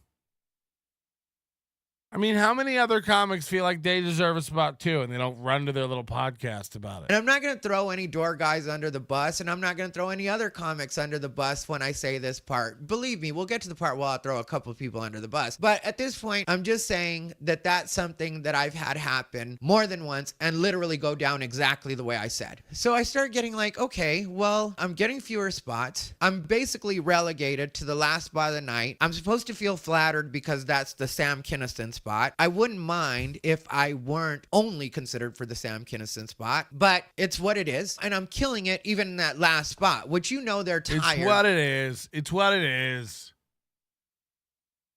I mean, how many other comics feel like they deserve a spot too and they don't run to their little podcast about it? And I'm not going to throw any door guys under the bus, and I'm not going to throw any other comics under the bus when I say this part. Believe me, we'll get to the part where I'll throw a couple of people under the bus. But at this point, I'm just saying that that's something that I've had happen more than once and literally go down exactly the way I said. So I start getting like, okay, well, I'm getting fewer spots. I'm basically relegated to the last spot of the night. I'm supposed to feel flattered because that's the Sam Kinison spot. I wouldn't mind if I weren't only considered for the Sam Kinison spot, but it's what it is. And I'm killing it even in that last spot, which you know they're tired. It's what it is. It's what it is.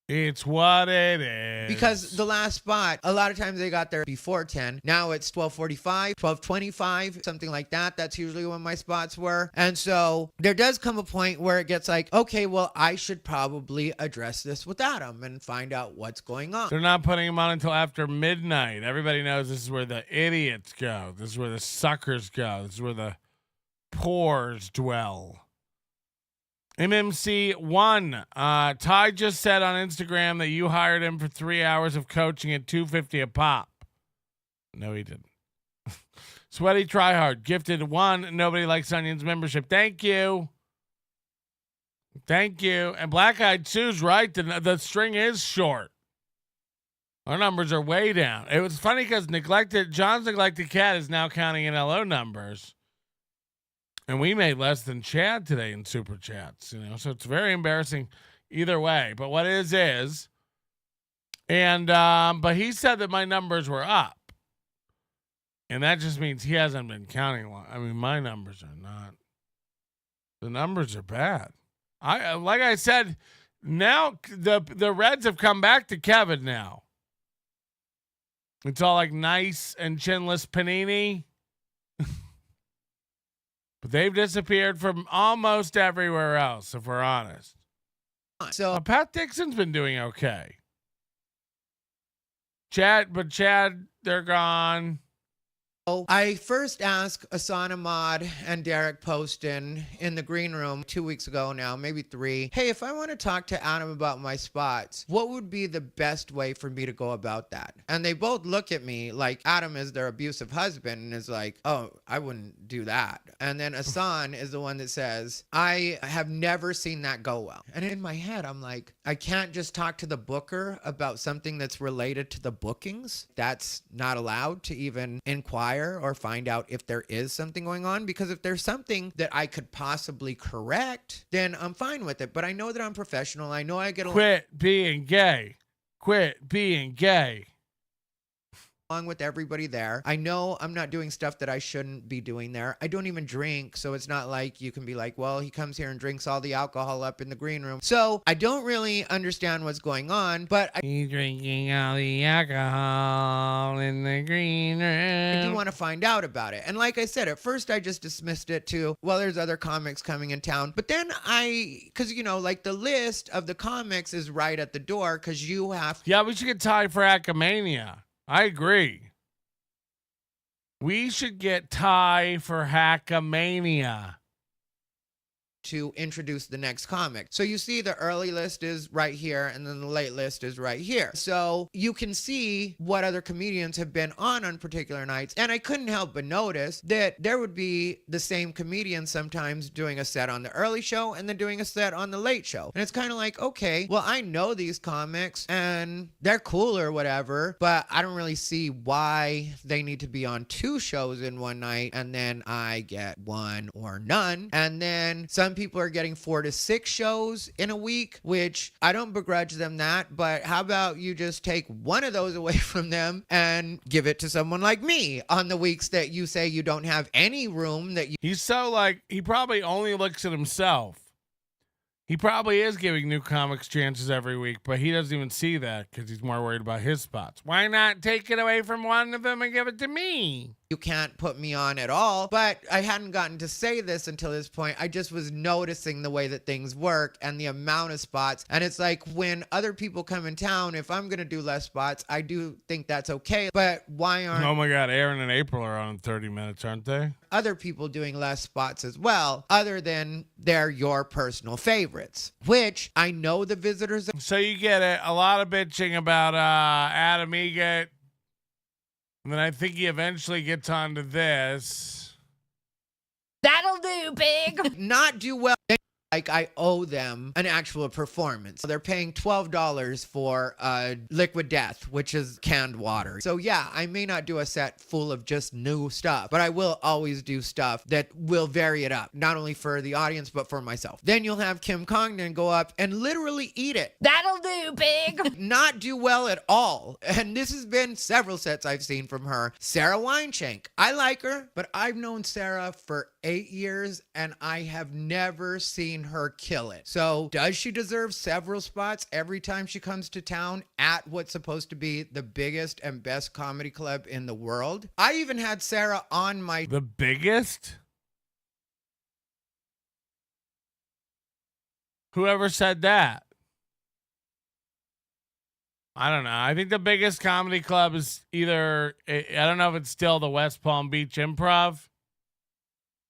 It's what it is. Because the last spot, a lot of times they got there before 10. Now it's 12:45, 12:25, something like that. That's usually when my spots were. And so there does come a point where it gets like, okay, well, I should probably address this with Adam and find out what's going on. They're not putting him on until after midnight. Everybody knows this is where the idiots go. This is where the suckers go. This is where the pores dwell. MMC1, Ty just said on Instagram that you hired him for 3 hours of coaching at $250 a pop. No, he didn't. Sweaty Tryhard gifted one Nobody Likes Onions membership. Thank you. Thank you. And Black Eyed Sue's right. The string is short. Our numbers are way down. It was funny because John's Neglected Cat is now counting in LO numbers. And we made less than Chad today in super chats, so it's very embarrassing either way. But what it is, and but he said that my numbers were up, and that just means he hasn't been counting long. I mean, my numbers are not. The numbers are bad. Like I said, now the Reds have come back to Kevin now. It's all like nice and chinless panini. But they've disappeared from almost everywhere else, if we're honest. So Pat Dixon's been doing okay. Chad, they're gone. I first asked Asana Mod and Derek Poston in the green room 2 weeks ago now, maybe 3. Hey, if I want to talk to Adam about my spots, what would be the best way for me to go about that? And they both look at me like Adam is their abusive husband and is like, oh, I wouldn't do that. And then Asan is the one that says, I have never seen that go well. And in my head, I'm like, I can't just talk to the booker about something that's related to the bookings. That's not allowed to even inquire inquire or find out if there is something going on, because if there's something that I could possibly correct, then I'm fine with it. But I know that I'm professional. I know I get Quit being gay. Quit being gay. along with everybody there. I know I'm not doing stuff that I shouldn't be doing there. I don't even drink, so it's not like you can be like, well, he comes here and drinks all the alcohol up in the green room. So I don't really understand what's going on, but He's drinking all the alcohol in the green room. I do want to find out about it. And like I said, at first I just dismissed it to, well, there's other comics coming in town. But then because, you know, like the list of the comics is right at the door because you have. Yeah, we should get Thai for Hackmania. I agree. We should get Thai for Hackmania To introduce the next comic. So you see the early list is right here and then the late list is right here. So you can see what other comedians have been on particular nights. And I couldn't help but notice that there would be the same comedian sometimes doing a set on the early show and then doing a set on the late show. And it's kind of like, okay, well, I know these comics and they're cool or whatever, but I don't really see why they need to be on two shows in one night and then I get one or none. And then some people are getting 4 to 6 shows in a week, which I don't begrudge them that, but how about you just take one of those away from them and give it to someone like me on the weeks that you say you don't have any room that you. He's so like, he probably only looks at himself. He probably is giving new comics chances every week, but he doesn't even see that because he's more worried about his spots. Why not take it away from one of them and give it to me? You can't put me on at all. But I hadn't gotten to say this until this point. I just was noticing the way that things work and the amount of spots. And it's like when other people come in town, if I'm going to do less spots, I do think that's okay. But why aren't Oh my God, Aaron and April are on 30 minutes, aren't they? other people doing less spots as well, other than they're your personal favorites, which I know the visitors. So you get it. A lot of bitching about Adam Egget. And then I think he eventually gets onto this. That'll do, big. Not do well. Like I owe them an actual performance. They're paying $12 for Liquid Death, which is canned water. So yeah, I may not do a set full of just new stuff, but I will always do stuff that will vary it up, not only for the audience, but for myself. Then you'll have Kim Congdon go up and literally eat it. That'll do, big. Not do well at all. And this has been several sets I've seen from her. Sarah Weinshank. I like her, but I've known Sarah for 8 years and I have never seen her kill it. So does she deserve several spots every time she comes to town at what's supposed to be the biggest and best comedy club in the world? I even had Sarah on my... The biggest? Whoever said that? I don't know. I think the biggest comedy club is either, I don't know if it's still the West Palm Beach Improv.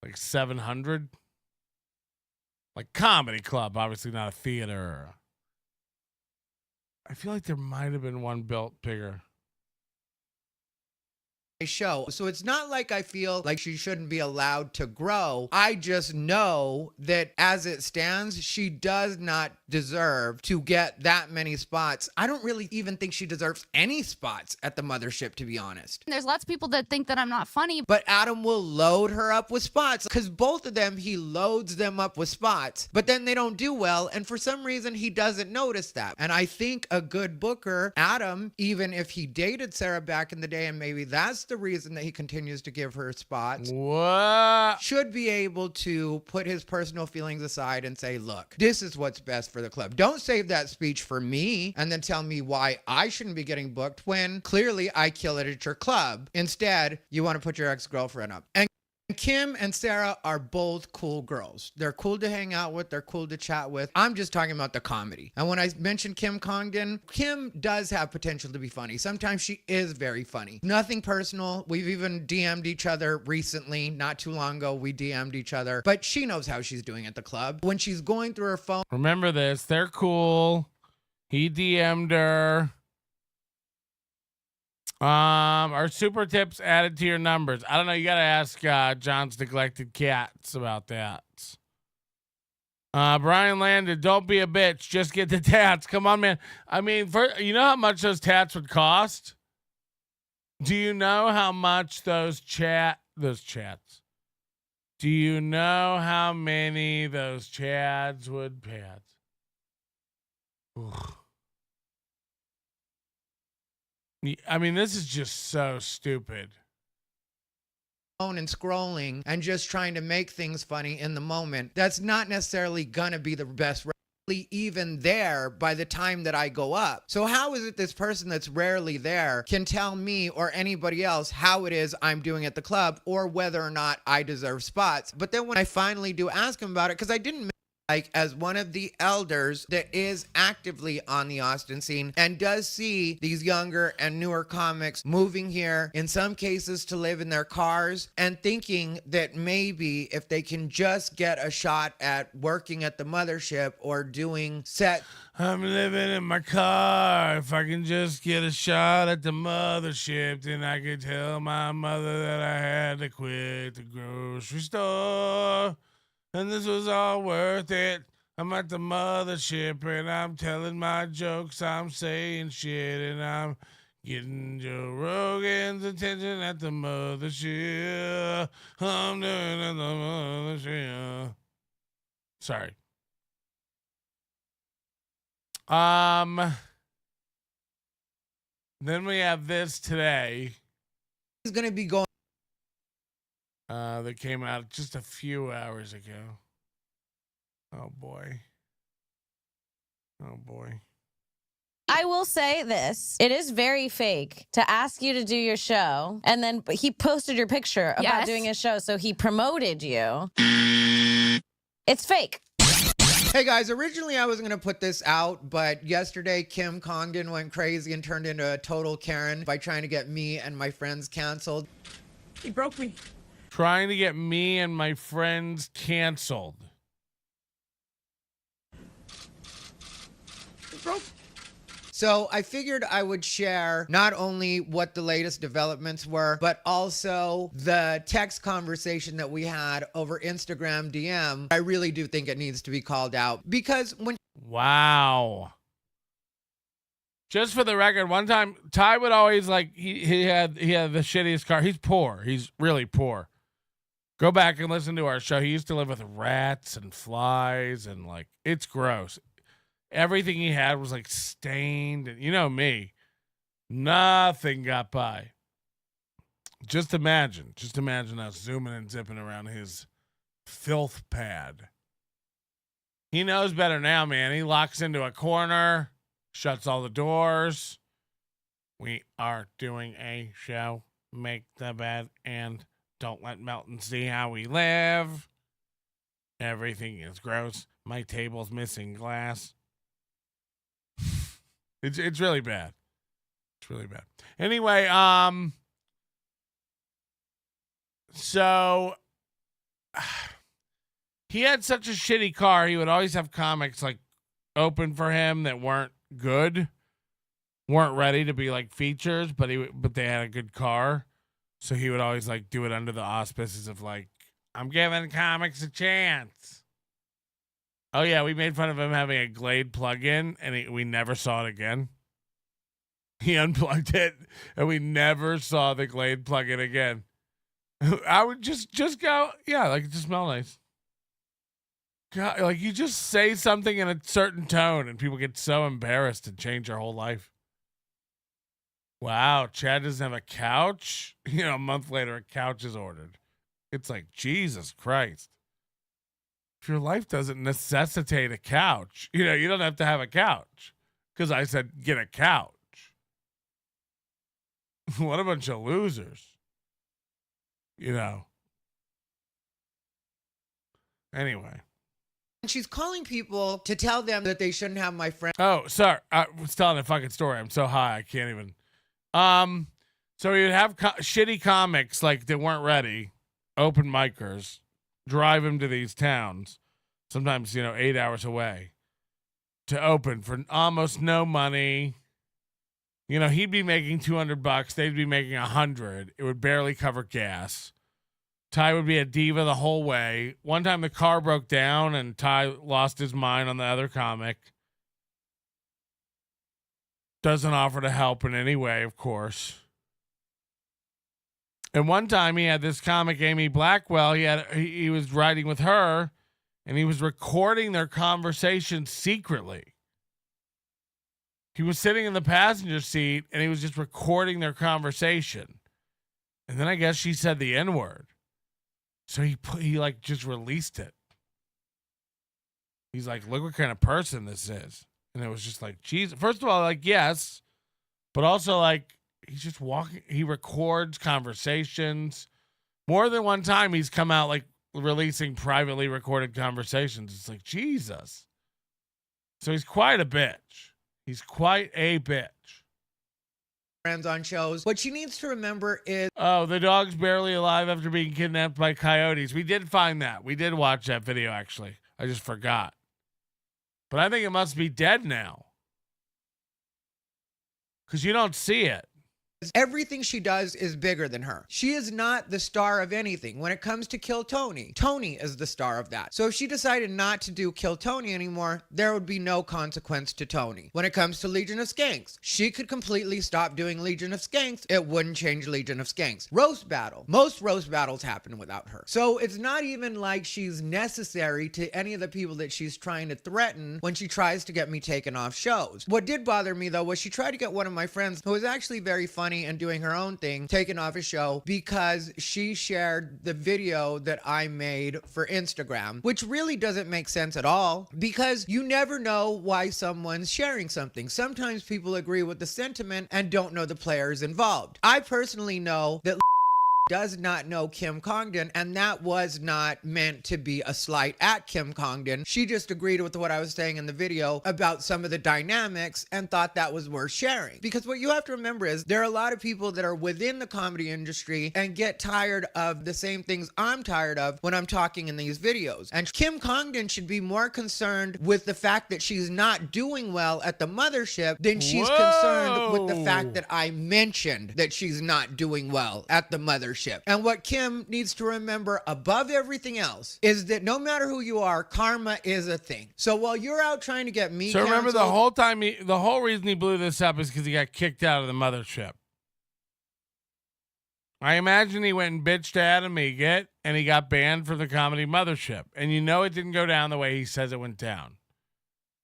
Like 700. Like comedy club, obviously not a theater. I feel like there might have been one built bigger. show. So it's not like I feel like she shouldn't be allowed to grow. I just know that as it stands, she does not deserve to get that many spots. I don't really even think she deserves any spots at the Mothership, to be honest. There's lots of people that think that I'm not funny. But Adam will load her up with spots because both of them, he loads them up with spots, but then they don't do well. And for some reason, he doesn't notice that. And I think a good booker, Adam, even if he dated Sarah back in the day, and maybe that's the reason that he continues to give her spots, should be able to put his personal feelings aside and say, look, this is what's best for the club. Don't save that speech for me and then tell me why I shouldn't be getting booked when clearly I kill it at your club. Instead, you want to put your ex-girlfriend up. And Kim and Sarah are both cool girls. They're cool to hang out with. They're cool to chat with. I'm just talking about the comedy. And when I mentioned Kim Congdon, Kim does have potential to be funny. Sometimes she is very funny. Nothing personal. We've even DM'd each other recently. Not too long ago, we DM'd each other. But she knows how she's doing at the club. When she's going through her phone. Remember this. They're cool. He DM'd her. Are super tips added to your numbers? I don't know. You got to ask John's Neglected Cats about that. Brian Landon, don't be a bitch. Just get the tats. Come on, man. I mean, you know how much those tats would cost? Do you know how much those chats? Do you know how many those chads would pads? I mean, this is just so stupid. And scrolling and just trying to make things funny in the moment. That's not necessarily gonna be the best, rarely even there by the time that I go up. So how is it this person that's rarely there can tell me or anybody else how it is I'm doing at the club or whether or not I deserve spots? But then when I finally do ask him about it, because I didn't like, as one of the elders that is actively on the Austin scene and does see these younger and newer comics moving here, in some cases to live in their cars, and thinking that maybe if they can just get a shot at working at the Mothership or doing set. I'm living in my car. If I can just get a shot at the Mothership, then I could tell my mother that I had to quit the grocery store. And this was all worth it. I'm at the Mothership and I'm telling my jokes. I'm saying shit and I'm getting Joe Rogan's attention at the Mothership. I'm doing it at the Mothership. Sorry. Then we have this today. He's going to be going. That came out just a few hours ago. Oh boy. Oh boy. I will say this. It is very fake to ask you to do your show. And then he posted your picture about doing his show. So he promoted you. It's fake. Hey guys, originally I was going to put this out, but yesterday Kim Congdon went crazy and turned into a total Karen by trying to get me and my friends canceled. He broke me. Trying to get me and my friends canceled. So I figured I would share not only what the latest developments were, but also the text conversation that we had over Instagram DM. I really do think it needs to be called out because when... Wow. Just for the record, one time Ty would always like he had the shittiest car. He's poor. He's really poor. Go back and listen to our show. He used to live with rats and flies and like it's gross. Everything he had was like stained and you know me. Nothing got by. Just imagine us zooming and zipping around his filth pad. He knows better now, man. He locks into a corner. Shuts all the doors. We are doing a show. Make the bed and don't let Melton see how we live. Everything is gross. My table's missing glass. It's really bad. It's really bad. Anyway, so he had such a shitty car. He would always have comics like open for him that weren't good, weren't ready to be like features, but they had a good car, so he would always like do it under the auspices of like, I'm giving comics a chance. Oh yeah, we made fun of him having a Glade plug-in, and we never saw it again. He unplugged it, and we never saw the Glade plug-in again. I would just go, yeah, like it just smell nice. God, like you just say something in a certain tone and people get so embarrassed and change their whole life. Wow, Chad doesn't have a couch? You know, a month later, a couch is ordered. It's like, Jesus Christ. If your life doesn't necessitate a couch, you know, you don't have to have a couch. Because I said, get a couch. What a bunch of losers. You know. Anyway. She's calling people to tell them that they shouldn't have my friend. Oh, sorry. I was telling a fucking story. I'm so high. I can't even. So we would have shitty comics like that weren't ready, open micers, drive them to these towns, sometimes, 8 hours away to open for almost no money. He'd be making $200. They'd be making $100. It would barely cover gas. Ty would be a diva the whole way. One time the car broke down and Ty lost his mind on the other comic. Doesn't offer to help in any way, of course. And one time he had this comic, Amy Blackwell. He was riding with her, and he was recording their conversation secretly. He was sitting in the passenger seat, and he was just recording their conversation. And then I guess she said the N-word, so he like just released it. He's like, look what kind of person this is. And it was just like, geez. First of all, like, yes, but also like, he's just walking. He records conversations. More than one time, he's come out like releasing privately recorded conversations. It's like, Jesus. So he's quite a bitch. He's quite a bitch. Friends on shows. What she needs to remember is, oh, the dog's barely alive after being kidnapped by coyotes. We did find that. We did watch that video, actually. I just forgot. But I think it must be dead now, because you don't see it. everything she does is bigger than her. She is not the star of anything. When it comes to Kill Tony, Tony is the star of that. So if she decided not to do Kill Tony anymore, there would be no consequence to Tony. When it comes to Legion of Skanks, she could completely stop doing Legion of Skanks. It wouldn't change Legion of Skanks. Roast battle. Most roast battles happen without her. So it's not even like she's necessary to any of the people that she's trying to threaten when she tries to get me taken off shows. What did bother me though was she tried to get one of my friends, who was actually very funny and doing her own thing, taken off a show because she shared the video that I made for Instagram, which really doesn't make sense at all, because you never know why someone's sharing something. Sometimes people agree with the sentiment and don't know the players involved. I personally know that does not know Kim Congdon, and that was not meant to be a slight at Kim Congdon. She just agreed with what I was saying in the video about some of the dynamics and thought that was worth sharing. Because what you have to remember is there are a lot of people that are within the comedy industry and get tired of the same things I'm tired of when I'm talking in these videos. And Kim Congdon should be more concerned with the fact that she's not doing well at the Mothership than she's concerned with the fact that I mentioned that she's not doing well at the Mothership. And what Kim needs to remember above everything else is that no matter who you are, karma is a thing. So while you're out trying to get me So remember, canceled, the whole time, the whole reason he blew this up is because he got kicked out of the Mothership. I imagine he went and bitched to Adam Egget, and he got banned from the comedy Mothership. And you know it didn't go down the way he says it went down.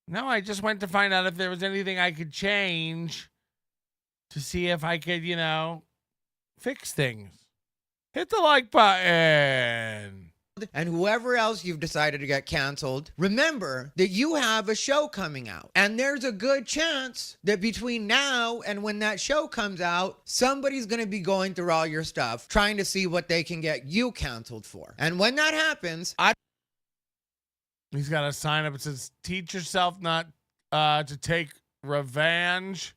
No, I just went to find out if there was anything I could change to see if I could, you know, fix things. Hit the like button. and whoever else you've decided to get canceled, remember that you have a show coming out. And there's a good chance that between now and when that show comes out, somebody's going to be going through all your stuff, trying to see what they can get you canceled for. And when that happens, He's got a sign up that says, teach yourself not to take revenge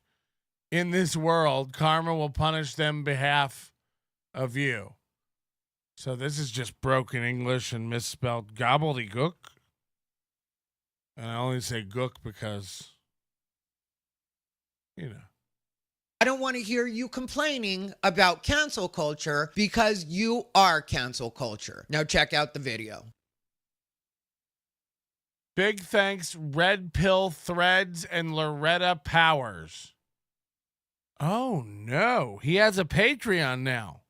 in this world. Karma will punish them behalf of you. So this is just broken English and misspelled gobbledygook. And I only say gook because, you know. I don't want to hear you complaining about cancel culture, because you are cancel culture. Now check out the video. Big thanks, Red Pill Threads and Loretta Powers. Oh no, he has a Patreon now.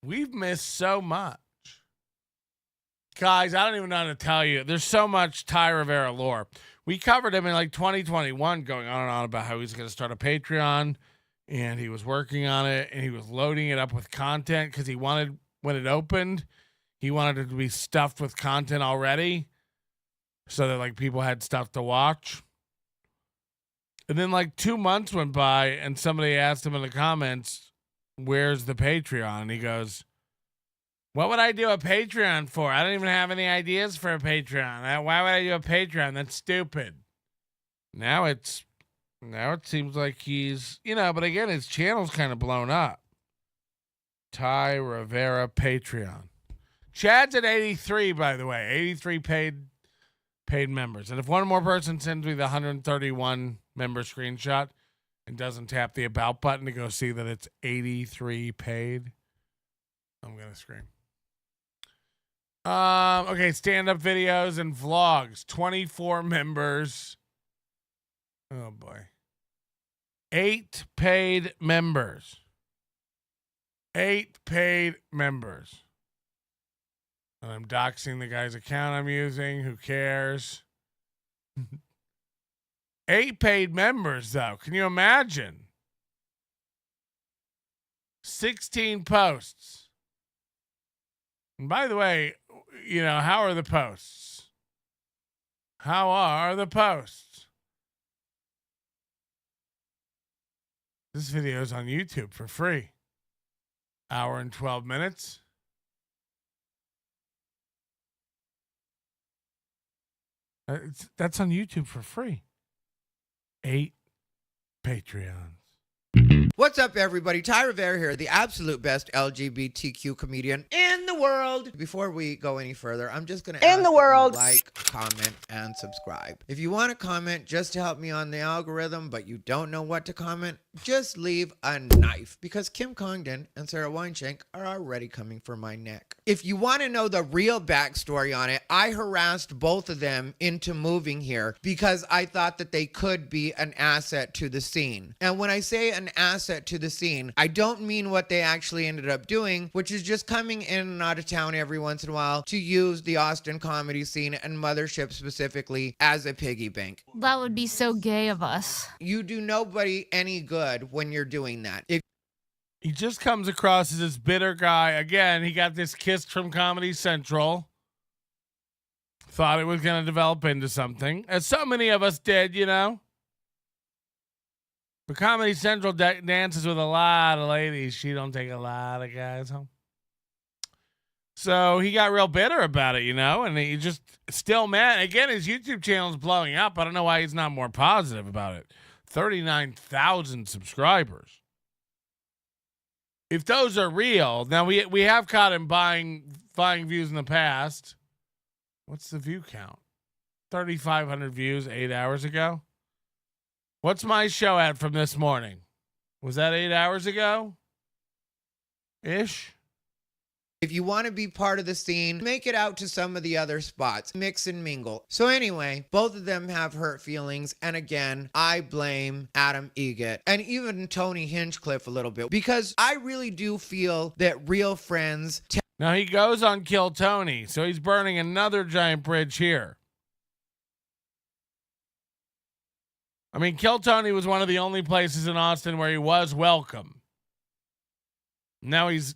We've missed so much. Guys, I don't even know how to tell you. There's so much Thai Rivera lore. We covered him in like 2021, going on and on about how he was going to start a Patreon, and he was working on it, and he was loading it up with content because he wanted, when it opened, he wanted it to be stuffed with content already so that like people had stuff to watch. And then like 2 months went by, and somebody asked him in the comments, where's the Patreon? And he goes, what would I do a Patreon for? I don't even have any ideas for a Patreon. Why would I do a Patreon? That's stupid. Now it seems like he's, you know, but again, his channel's kind of blown up. Thai Rivera Patreon. Chad's at 83, by the way. 83 paid members. And if one more person sends me the 131 member screenshot and doesn't tap the about button to go see that it's 83 paid, I'm going to scream. Okay, stand-up videos and vlogs. 24 members. Oh, boy. 8 paid members. 8 paid members. And I'm doxing the guy's account I'm using. Who cares? 8 paid members, though. Can you imagine? 16 posts. And by the way, how are the posts? How are the posts? This video is on YouTube for free. Hour and 12 minutes. That's on YouTube for free. 8 Patreons. What's up, everybody? Thai Rivera here, the absolute best LGBTQ comedian in the world. Before we go any further, I'm just going to ask that you like, comment, and subscribe. If you want to comment just to help me on the algorithm, but you don't know what to comment, just leave a knife, because Kim Congdon and Sarah Weinshank are already coming for my neck. If you want to know the real backstory on it, I harassed both of them into moving here because I thought that they could be an asset to the scene. And when I say an asset to the scene, I don't mean what they actually ended up doing, which is just coming in and out of town every once in a while to use the Austin comedy scene and Mothership specifically as a piggy bank. That would be so gay of us. You do nobody any good when you're doing that. He just comes across as this bitter guy. Again, he got this kiss from Comedy Central. Thought it was going to develop into something, as so many of us did, But Comedy Central dances with a lot of ladies. She don't take a lot of guys home. So he got real bitter about it, and he just still mad. Again, his YouTube channel is blowing up. I don't know why he's not more positive about it. 39,000 subscribers. If those are real, now we have caught him buying views in the past. What's the view count? 3,500 views 8 hours ago. What's my show at from this morning? Was that 8 hours ago? Ish. If you want to be part of the scene, make it out to some of the other spots. Mix and mingle. So anyway, both of them have hurt feelings. And again, I blame Adam Egget and even Tony Hinchcliffe a little bit, because I really do feel that real friends... Now he goes on Kill Tony, so he's burning another giant bridge here. I mean, Kill Tony was one of the only places in Austin where he was welcome. Now he's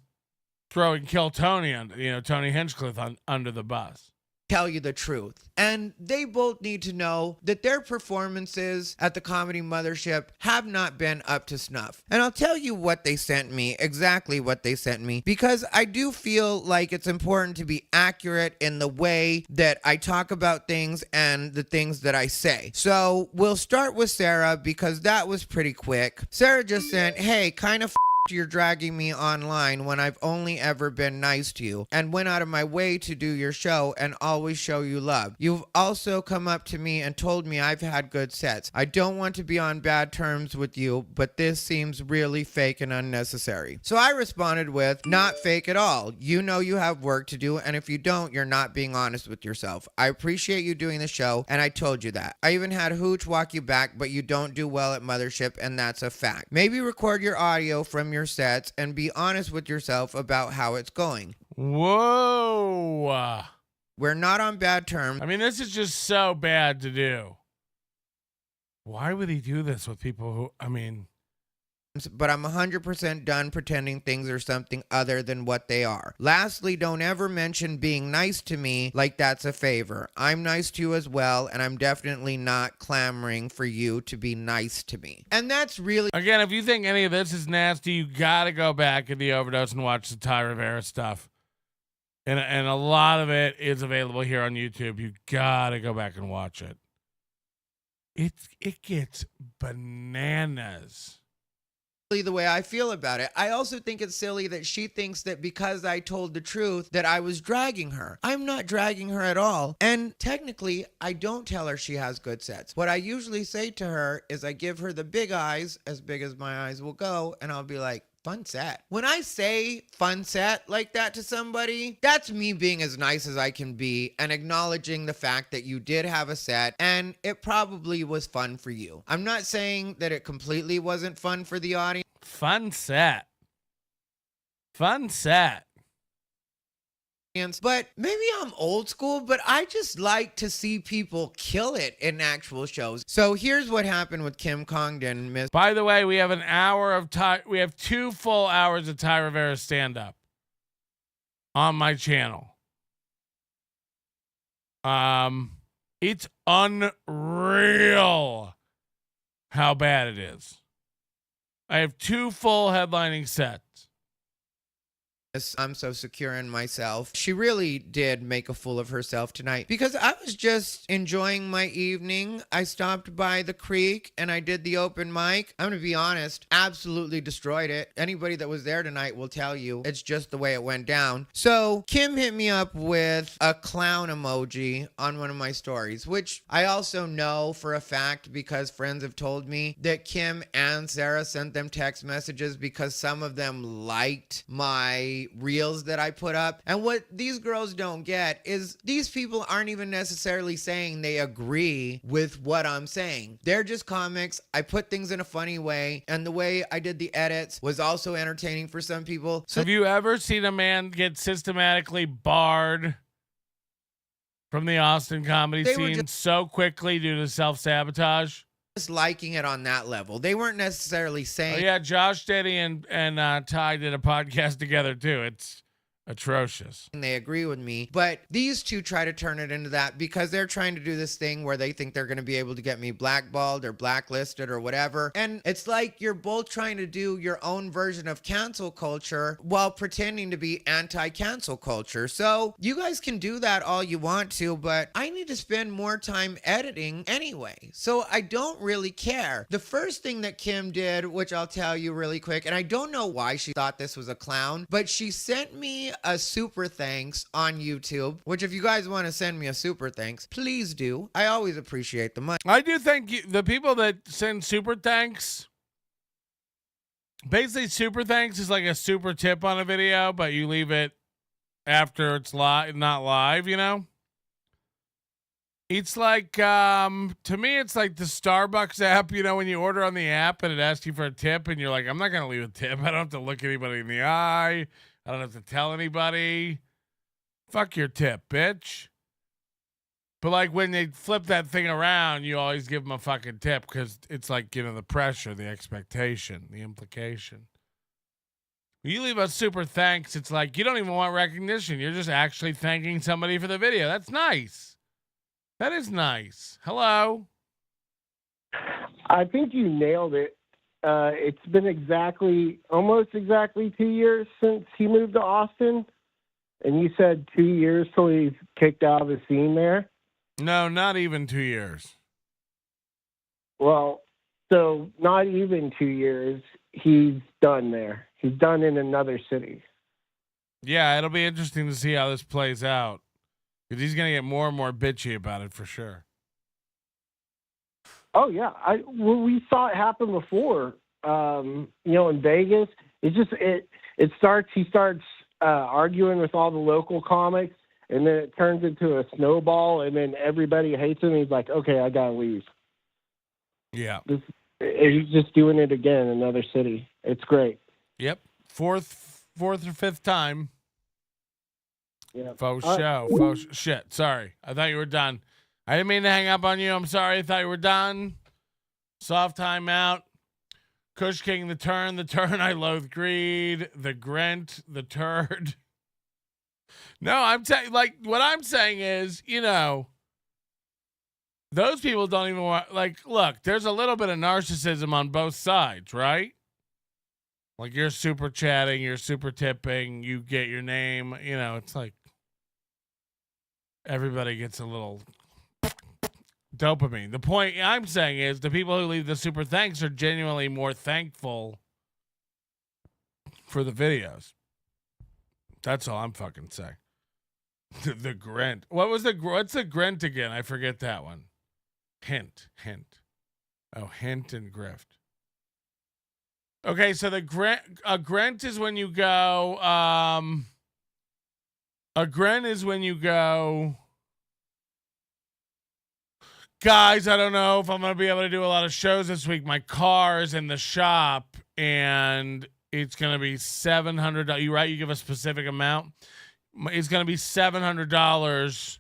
throwing Kill Tony, Tony Hinchcliffe under the bus. Tell you the truth. And they both need to know that their performances at the Comedy Mothership have not been up to snuff. And I'll tell you what they sent me, exactly what they sent me, because I do feel like it's important to be accurate in the way that I talk about things and the things that I say. So we'll start with Sarah, because that was pretty quick. Sarah just sent, hey, kind of you're dragging me online when I've only ever been nice to you and went out of my way to do your show and always show you love. You've also come up to me and told me I've had good sets. I don't want to be on bad terms with you, but this seems really fake and unnecessary. So I responded with, not fake at all. You know you have work to do, and if you don't, you're not being honest with yourself. I appreciate you doing the show, and I told you that. I even had Hooch walk you back, but you don't do well at Mothership, and that's a fact. Maybe record your audio from your sets and be honest with yourself about how it's going. Whoa. We're not on bad terms. I mean, this is just so bad to do. Why would he do this with people who, but I'm 100% done pretending things are something other than what they are. Lastly, don't ever mention being nice to me like that's a favor. I'm nice to you as well, and I'm definitely not clamoring for you to be nice to me. And that's really... Again, if you think any of this is nasty, you got to go back in the Overdose and watch the Thai Rivera stuff. And a lot of it is available here on YouTube. You got to go back and watch it. It gets bananas. The way I feel about it. I also think it's silly that she thinks that because I told the truth that I was dragging her. I'm not dragging her at all. And technically, I don't tell her she has good sets. What I usually say to her is I give her the big eyes, as big as my eyes will go, and I'll be like, fun set. When I say fun set like that to somebody, that's me being as nice as I can be and acknowledging the fact that you did have a set and it probably was fun for you. I'm not saying that it completely wasn't fun for the audience. Fun set. Fun set. But maybe I'm old school, but I just like to see people kill it in actual shows. So here's what happened with Kim Congdon, Miss. By the way, we have an hour of we have 2 full hours of Thai Rivera stand-up on my channel. It's unreal how bad it is. I have 2 full headlining sets. I'm so secure in myself. She really did make a fool of herself tonight because I was just enjoying my evening. I stopped by the creek and I did the open mic. I'm going to be honest, absolutely destroyed it. Anybody that was there tonight will tell you it's just the way it went down. So Kim hit me up with a clown emoji on one of my stories, which I also know for a fact because friends have told me that Kim and Sarah sent them text messages because some of them liked my reels that I put up. And what these girls don't get is these people aren't even necessarily saying they agree with what I'm saying. They're just comics. I put things in a funny way, and the way I did the edits was also entertaining for some people. So have you ever seen a man get systematically barred from the Austin comedy scene so quickly due to self-sabotage? Just liking it on that level. They weren't necessarily saying. Oh, yeah, Josh, Denny, and Ty did a podcast together too. It's atrocious. They agree with me, but these two try to turn it into that because they're trying to do this thing where they think they're going to be able to get me blackballed or blacklisted or whatever. And it's like you're both trying to do your own version of cancel culture while pretending to be anti-cancel culture. So you guys can do that all you want to, but I need to spend more time editing anyway. So I don't really care. The first thing that Kim did, which I'll tell you really quick, and I don't know why she thought this was a clown, but she sent me a super thanks on YouTube, which if you guys want to send me a super thanks, please do. I always appreciate the money. I do thank the people that send super thanks. Basically, super thanks is like a super tip on a video, but you leave it after it's live, not live, you know? It's like, to me, it's like the Starbucks app, you know, when you order on the app and it asks you for a tip and you're like, I'm not going to leave a tip. I don't have to look anybody in the eye. I don't have to tell anybody. Fuck your tip, bitch. But like when they flip that thing around, you always give them a fucking tip because it's like, you know, the pressure, the expectation, the implication. When you leave a super thanks, it's like you don't even want recognition. You're just actually thanking somebody for the video. That's nice. That is nice. Hello. I think you nailed it. It's been almost exactly 2 years since he moved to Austin. And you said 2 years till he's kicked out of the scene there? No, not even 2 years. Well, so not even 2 years. He's done there. He's done in another city. Yeah, it'll be interesting to see how this plays out. Because he's going to get more and more bitchy about it for sure. Oh yeah, we saw it happen before. You know, in Vegas, it starts. He starts arguing with all the local comics, and then it turns into a snowball, and then everybody hates him. He's like, okay, I gotta leave. Yeah, he's just doing it again in another city. It's great. Yep, fourth or fifth time. Yeah. Faux show. Faux shit. Sorry, I thought you were done. I didn't mean to hang up on you. I'm sorry. I thought you were done. Soft timeout. Kush King, the turn. I loathe greed. The Grent, the turd. No, I'm saying, like, what I'm saying is, you know, those people don't even want, like, look, there's a little bit of narcissism on both sides, right? Like, you're super chatting, you're super tipping, you get your name, you know, it's like everybody gets a little dopamine. The point I'm saying is the people who leave the super thanks are genuinely more thankful for the videos. That's all I'm fucking saying. The Grent. What's the Grent again? I forget that one. Hint. Oh, hint and grift. Okay, so the Grent is when you go, a Grent is when you go, guys, I don't know if I'm going to be able to do a lot of shows this week. My car is in the shop and it's going to be $700. You right? You give a specific amount. It's going to be $700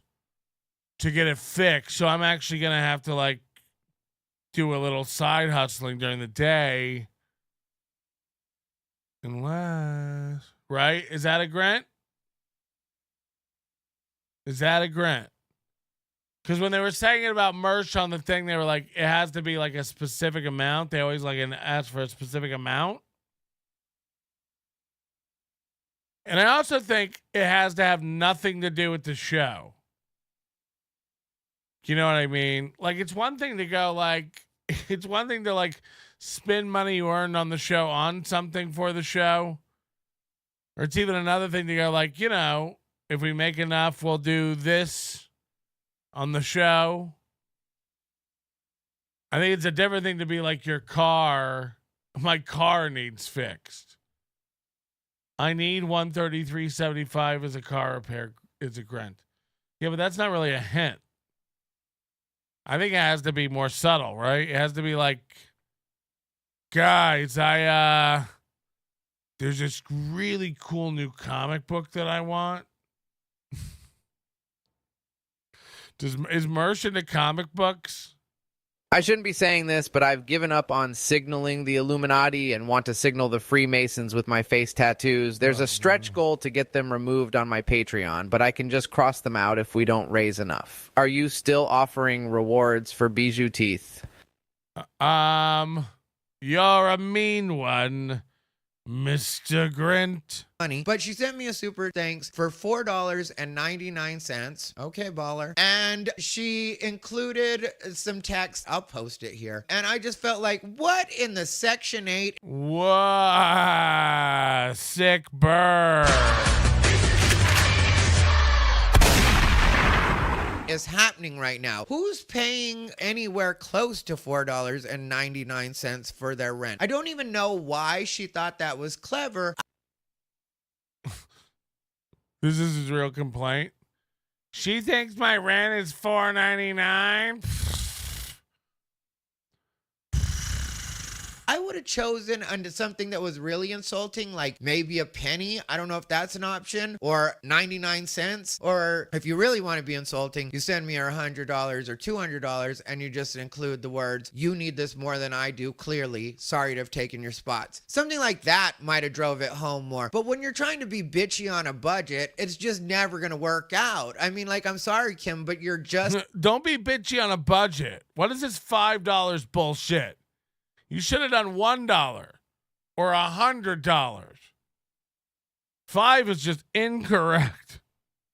to get it fixed. So I'm actually going to have to like do a little side hustling during the day. Unless, right? Is that a grant? Is that a grant? Because when they were saying it about merch on the thing, they were like, it has to be like a specific amount. They always like ask for a specific amount. And I also think it has to have nothing to do with the show. You know what I mean? Like, it's one thing to go like, it's one thing to like spend money you earned on the show on something for the show. Or it's even another thing to go like, you know, if we make enough, we'll do this on the show. I think it's a different thing to be like your car. My car needs fixed. I need $133.75 as a car repair is a grant. Yeah, but that's not really a hint. I think it has to be more subtle, right? It has to be like, guys, there's this really cool new comic book that I want. Is merch into comic books? I shouldn't be saying this, but I've given up on signaling the Illuminati and want to signal the Freemasons with my face tattoos. There's a stretch goal to get them removed on my Patreon, but I can just cross them out if we don't raise enough. Are you still offering rewards for bijou teeth? You're a mean one, Mr. Grint. Money, but she sent me a super thanks for $4.99. Okay, baller. And she included some text. I'll post it here. And I just felt like, what in the Section 8? Whoa, sick burn. Is happening right now? Who's paying anywhere close to $4.99 for their rent? I don't even know why she thought that was clever. This is his real complaint. She thinks my rent is $4.99. I would have chosen under something that was really insulting, like maybe a penny. I don't know if that's an option, or 99 cents. Or if you really want to be insulting, you send me $100 or $200 and you just include the words, "You need this more than I do, clearly. Sorry to have taken your spots." Something like that might have drove it home more. But when you're trying to be bitchy on a budget, it's just never going to work out. I mean, like, I'm sorry, Kim, but you're just... Don't be bitchy on a budget. What is this $5 bullshit? You should have done $1 or $100. 5 is just incorrect.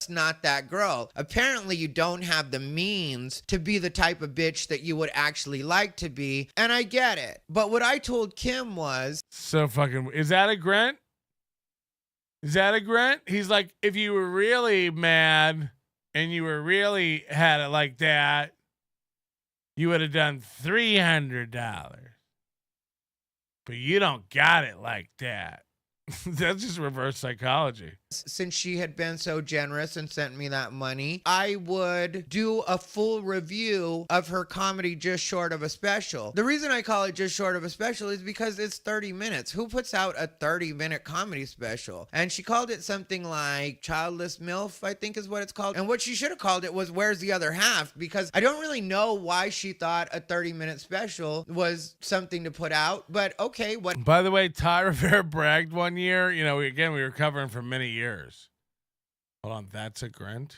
Not that girl. Apparently you don't have the means to be the type of bitch that you would actually like to be, and I get it. But what I told Kim was... So fucking... Is that a grunt? Is that a grunt? He's like, if you were really mad and you were really had it like that, you would have done $300. But you don't got it like that. That's just reverse psychology. Since she had been so generous and sent me that money, I would do a full review of her comedy just short of a special. The reason I call it just short of a special is because it's 30 minutes. Who puts out a 30-minute comedy special? And she called it something like Childless MILF, I think is what it's called. And what she should have called it was Where's the Other Half? Because I don't really know why she thought a 30-minute special was something to put out. But okay, what? By the way, Thai Rivera bragged one year. You know, we were covering for many years. Hold on, that's a grunt?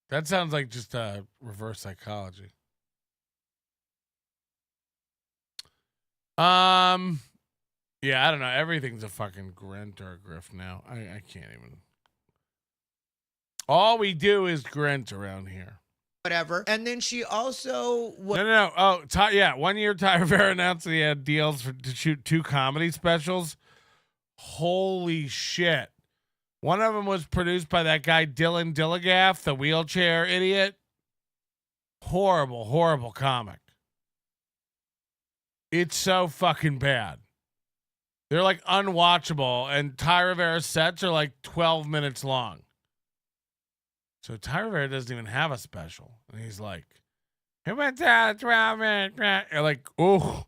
That sounds like just reverse psychology. Yeah, I don't know. Everything's a fucking grunt or a grift now. I can't even. All we do is grunt around here. Whatever. And then she also... No. Oh, yeah. 1 year, Thai Rivera announced that he had deals to shoot 2 comedy specials. Holy shit. One of them was produced by that guy, Dylan Dillagaff, the wheelchair idiot. Horrible, horrible comic. It's so fucking bad. They're like unwatchable, and Thai Rivera's sets are like 12 minutes long. So Thai Rivera doesn't even have a special. And he's like, it went down 12 minutes. You're like, oof.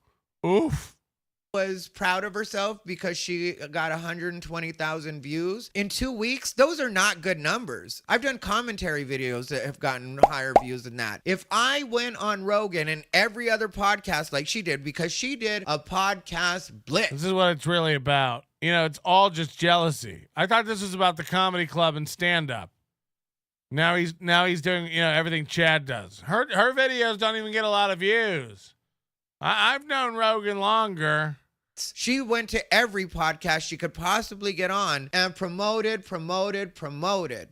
was proud of herself because she got 120,000 views in 2 weeks. Those are not good numbers. I've done commentary videos that have gotten higher views than that. If I went on Rogan and every other podcast like she did, because she did a podcast blitz. This is what it's really about. You know, it's all just jealousy. I thought this was about the comedy club and stand-up. Now he's doing, you know, everything Chad does. Her videos don't even get a lot of views. I've known Rogan longer. She went to every podcast she could possibly get on and promoted.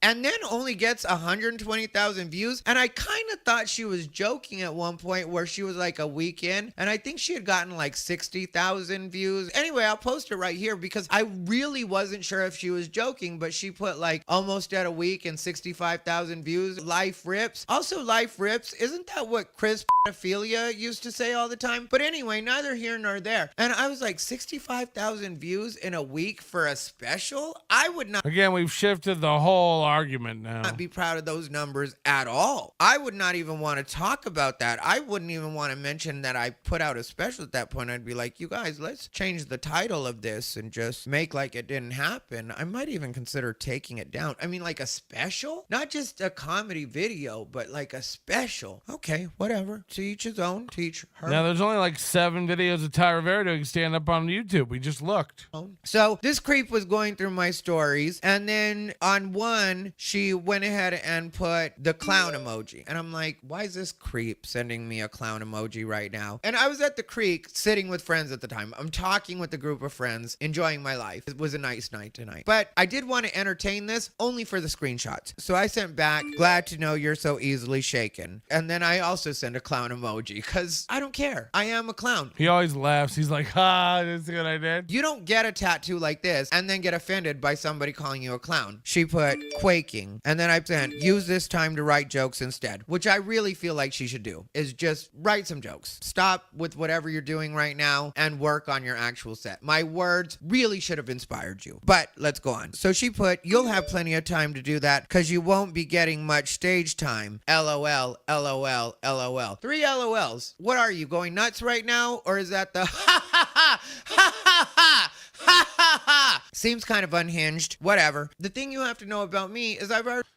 And then only gets 120,000 views. And I kind of thought she was joking at one point where she was like a week in. And I think she had gotten like 60,000 views. Anyway, I'll post it right here because I really wasn't sure if she was joking, but she put like almost at a week and 65,000 views. Life rips. Also, life rips. Isn't that what Chris Ophelia used to say all the time? But anyway, neither here nor there. And I was like, 65,000 views in a week for a special? I would not. Again, we've shifted the whole argument now. Not be proud of those numbers at all. I would not even want to talk about that. I wouldn't even want to mention that I put out a special at that point. I'd be like, you guys, let's change the title of this and just make like it didn't happen. I might even consider taking it down. I mean, like a special? Not just a comedy video, but like a special. Okay, whatever. To each his own. To each her. Now, there's only like 7 videos of Thai Rivera doing stand-up on YouTube. We just looked. So this creep was going through my stories, and then on one, she went ahead and put the clown emoji. And I'm like, why is this creep sending me a clown emoji right now? And I was at the creek sitting with friends at the time. I'm talking with a group of friends, enjoying my life. It was a nice night tonight. But I did want to entertain this only for the screenshots. So I sent back, glad to know you're so easily shaken. And then I also sent a clown emoji because I don't care. I am a clown. He always laughs. He's like, that's what I did. You don't get a tattoo like this and then get offended by somebody calling you a clown. She put quaking. And then I sent, use this time to write jokes instead, which I really feel like she should do, is just write some jokes. Stop with whatever you're doing right now and work on your actual set. My words really should have inspired you. But let's go on. So she put, you'll have plenty of time to do that because you won't be getting much stage time. LOL, LOL, LOL. 3 LOLs. What are you, going nuts right now? Or is that the ha ha ha ha ha ha ha ha ha? Seems kind of unhinged. Whatever. The thing you have to know about me is I've already...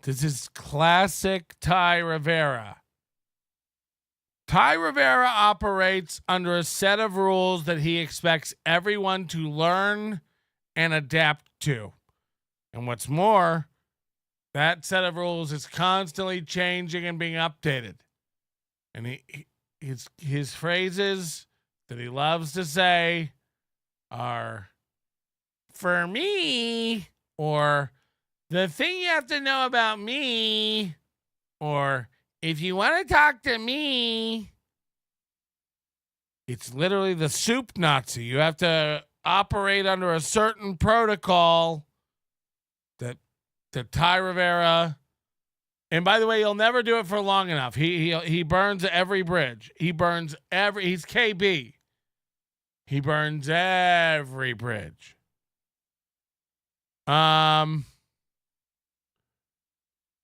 This is classic Thai Rivera. Thai Rivera operates under a set of rules that he expects everyone to learn and adapt to. And what's more, that set of rules is constantly changing and being updated. And his phrases that he loves to say are, for me, or the thing you have to know about me, or if you want to talk to me. It's literally the soup Nazi. You have to operate under a certain protocol that Thai Rivera, and by the way, he'll never do it for long enough. He burns every bridge. He's KB. He burns every bridge.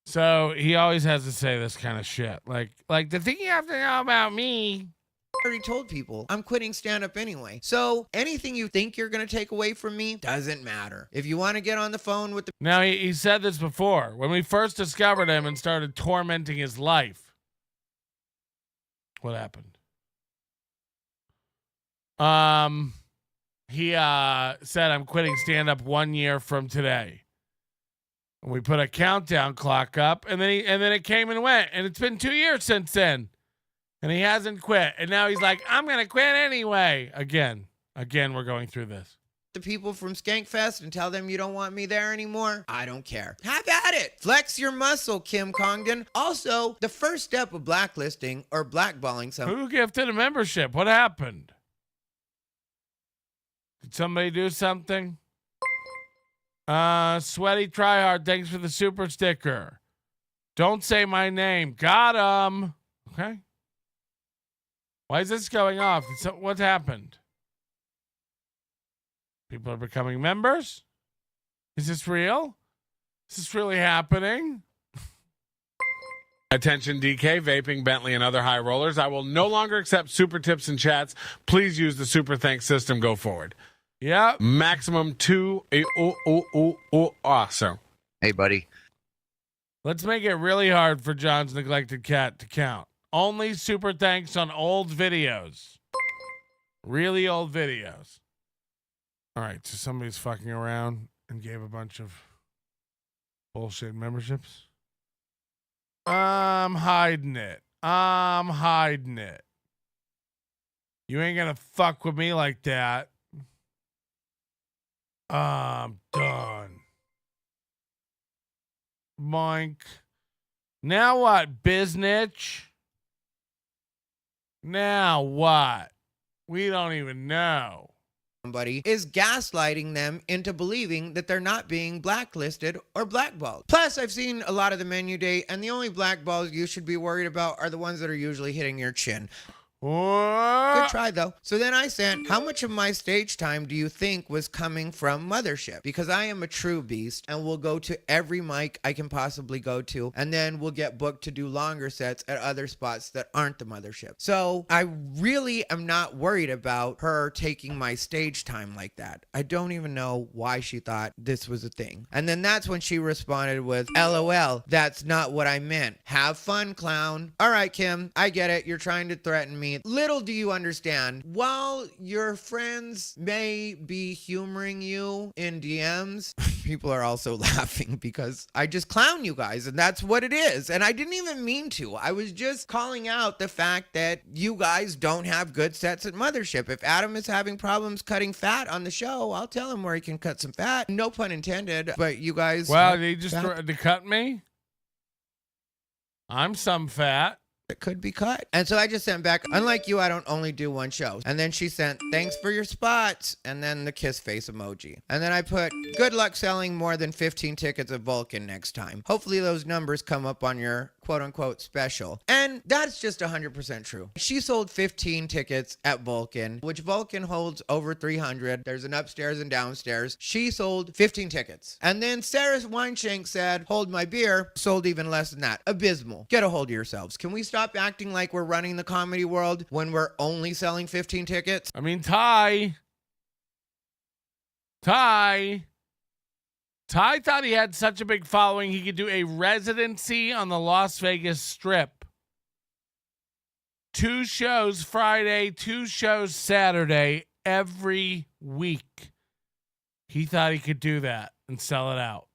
So he always has to say this kind of shit. Like the thing you have to know about me. I already told people I'm quitting stand-up anyway. So anything you think you're going to take away from me doesn't matter. If you want to get on the phone with the... Now, he said this before. When we first discovered him and started tormenting his life. What happened? He said, I'm quitting stand-up 1 year from today. And we put a countdown clock up, and then it came and went. And it's been 2 years since then. And he hasn't quit. And now he's like, I'm going to quit anyway. Again, we're going through this. The people from Skankfest and tell them you don't want me there anymore. I don't care. Have at it. Flex your muscle, Kim Congdon. Also, the first step of blacklisting or blackballing someone. Who gifted a membership? What happened? Did somebody do something? Sweaty Tryhard, thanks for the super sticker. Don't say my name. Got him. Okay. Why is this going off? What happened? People are becoming members? Is this real? Is this really happening? Attention DK, vaping, Bentley, and other high rollers. I will no longer accept super tips and chats. Please use the super thanks system. Go forward. Yeah, maximum 2. So. Hey, buddy. Let's make it really hard for John's neglected cat to count. Only super thanks on old videos. Really old videos. All right, so somebody's fucking around and gave a bunch of bullshit memberships. I'm hiding it. You ain't gonna fuck with me like that. I'm done. Boink. Now what, biznitch? Now what? We don't even know. Somebody is gaslighting them into believing that they're not being blacklisted or blackballed. Plus, I've seen a lot of the men you date, and the only blackballs you should be worried about are the ones that are usually hitting your chin. Good try, though. So then I sent, how much of my stage time do you think was coming from Mothership? Because I am a true beast and will go to every mic I can possibly go to, and then we'll get booked to do longer sets at other spots that aren't the Mothership. So I really am not worried about her taking my stage time like that. I don't even know why she thought this was a thing. And then that's when she responded with, LOL, that's not what I meant. Have fun, clown. All right, Kim, I get it. You're trying to threaten me. Little do you understand, while your friends may be humoring you in DMs, people are also laughing because I just clown you guys, and that's what it is. And I didn't even mean to. I was just calling out the fact that you guys don't have good sets at Mothership. If Adam is having problems cutting fat on the show, I'll tell him where he can cut some fat. No pun intended, but you guys... Well, they just tried to cut me? I'm some fat. It could be cut. And so I just sent back, unlike you, I don't only do one show. And then she sent, thanks for your spots. And then the kiss face emoji. And then I put, good luck selling more than 15 tickets of Vulcan next time. Hopefully those numbers come up on your quote unquote special. And that's just 100% true. She sold 15 tickets at Vulcan, which Vulcan holds over 300. There's an upstairs and downstairs. She sold 15 tickets. And then Sarah Weinshank said, hold my beer, sold even less than that. Abysmal. Get a hold of yourselves. Can we stop acting like we're running the comedy world when we're only selling 15 tickets? I mean, Ty thought he had such a big following he could do a residency on the Las Vegas Strip. 2 shows Friday, 2 shows Saturday every week. He thought he could do that and sell it out.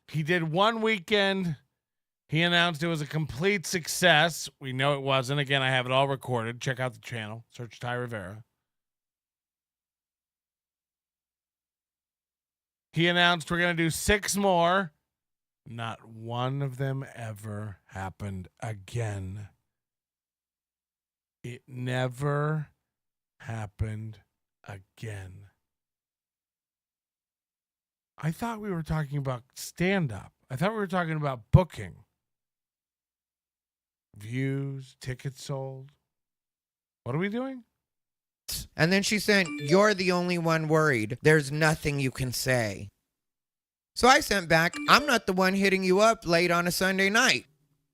He did one weekend. He announced it was a complete success. We know it wasn't. Again, I have it all recorded. Check out the channel. Search Thai Rivera. He announced we're going to do 6 more. Not one of them ever happened again. It never happened again. I thought we were talking about stand-up. I thought we were talking about booking. Views, tickets sold. What are we doing? And then she sent, you're the only one worried. There's nothing you can say. So I sent back, I'm not the one hitting you up late on a Sunday night.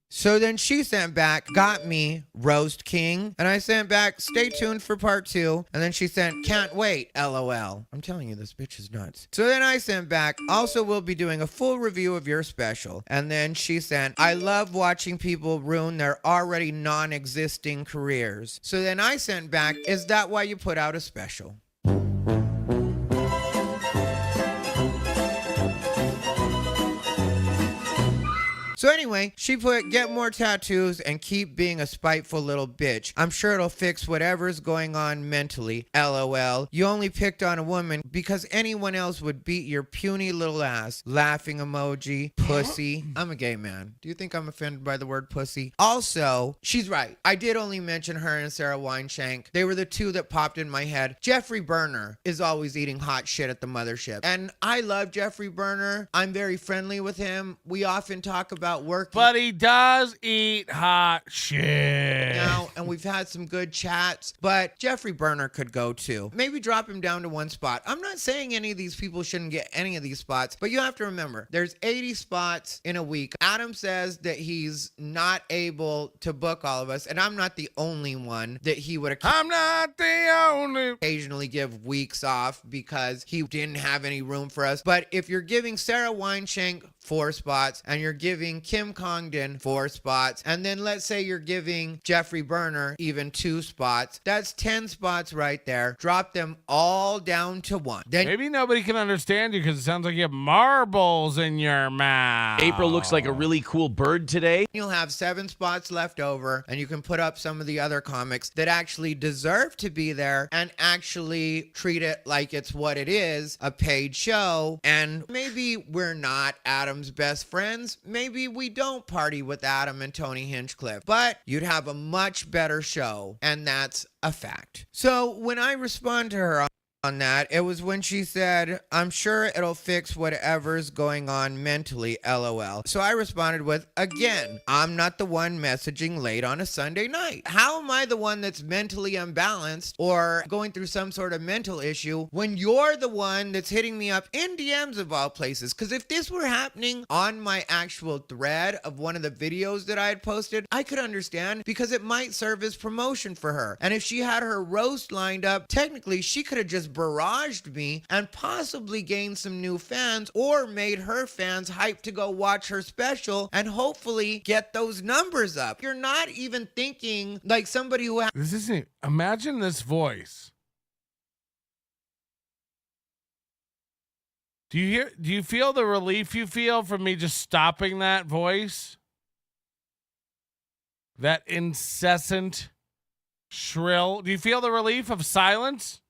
So then she sent back, got me, Roast King. And I sent back, stay tuned for part 2. And then she sent, can't wait, LOL. I'm telling you, this bitch is nuts. So then I sent back, also we'll be doing a full review of your special. And then she sent, I love watching people ruin their already non-existing careers. So then I sent back, is that why you put out a special? So anyway, she put, get more tattoos and keep being a spiteful little bitch. I'm sure it'll fix whatever's going on mentally. LOL. You only picked on a woman because anyone else would beat your puny little ass. Laughing emoji. Pussy. I'm a gay man. Do you think I'm offended by the word pussy? Also, she's right. I did only mention her and Sarah Weinshank. They were the 2 that popped in my head. Jeffrey Berner is always eating hot shit at the Mothership. And I love Jeffrey Berner. I'm very friendly with him. We often talk about about working. But he does eat hot shit. Now, and we've had some good chats, but Jeffrey Burner could go too. Maybe drop him down to one spot. I'm not saying any of these people shouldn't get any of these spots, but you have to remember, there's 80 spots in a week. Adam says that he's not able to book all of us, and I'm not the only one that he would I'm not the only occasionally give weeks off because he didn't have any room for us. But if you're giving Sarah Weinshank 4 spots and you're giving Kim Congdon 4 spots, and then let's say you're giving Jeffrey Burner even 2 spots, that's 10 spots right there. Drop them all down to 1. Then maybe nobody can understand you because it sounds like you have marbles in your mouth. April looks like a really cool bird today. You'll have 7 spots left over, and you can put up some of the other comics that actually deserve to be there and actually treat it like it's what it is, a paid show. And maybe we're not Adam's best friends. Maybe we don't party with Adam and Tony Hinchcliffe, but you'd have a much better show, and that's a fact. So when I respond to her on that, it was when she said, I'm sure it'll fix whatever's going on mentally, LOL. So I responded with, again, I'm not the one messaging late on a Sunday night. How am I the one that's mentally unbalanced or going through some sort of mental issue when you're the one that's hitting me up in DMs of all places? Because if this were happening on my actual thread of one of the videos that I had posted, I could understand because it might serve as promotion for her. And if she had her roast lined up, technically she could have just barraged me and possibly gained some new fans or made her fans hyped to go watch her special and hopefully get those numbers up. You're not even thinking like somebody who this isn't, imagine this voice. Do you feel the relief you feel from me just stopping that voice? That incessant shrill. Do you feel the relief of silence?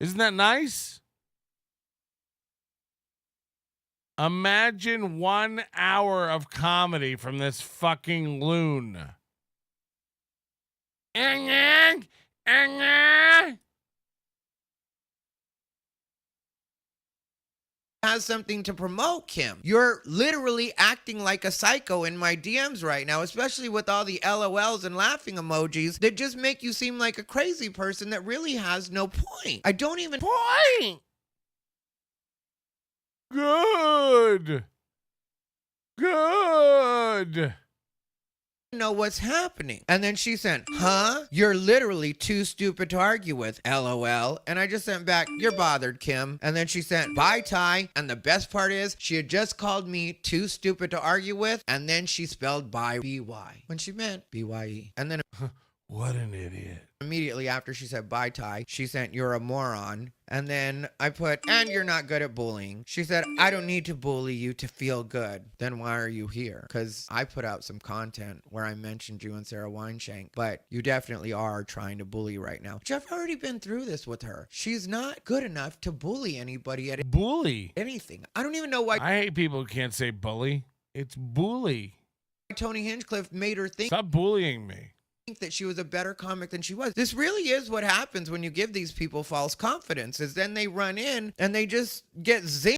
Isn't that nice? Imagine 1 hour of comedy from this fucking loon. has something to promote, Kim. You're literally acting like a psycho in my DMs right now, especially with all the LOLs and laughing emojis that just make you seem like a crazy person that really has no point. I don't even point. Good. Know what's happening. And then she sent, huh? You're literally too stupid to argue with, LOL. And I just sent back, you're bothered, Kim. And then she sent, bye, Ty. And the best part is she had just called me too stupid to argue with, and then she spelled bye B-Y when she meant B-Y-E. And then what an idiot. Immediately after she said bye, Ty, she sent, you're a moron. And then I put, and you're not good at bullying. She said, I don't need to bully you to feel good. Then why are you here? Because I put out some content where I mentioned you and Sarah Weinshank, but you definitely are trying to bully right now. Jeff already been through this with her. She's not good enough to bully anybody at anything. I don't even know why. I hate people who can't say bully. It's bully. Tony Hinchcliffe made her think. Stop bullying me. That she was a better comic than she was. This really is what happens when you give these people false confidence, is then they run in and they just get zinged.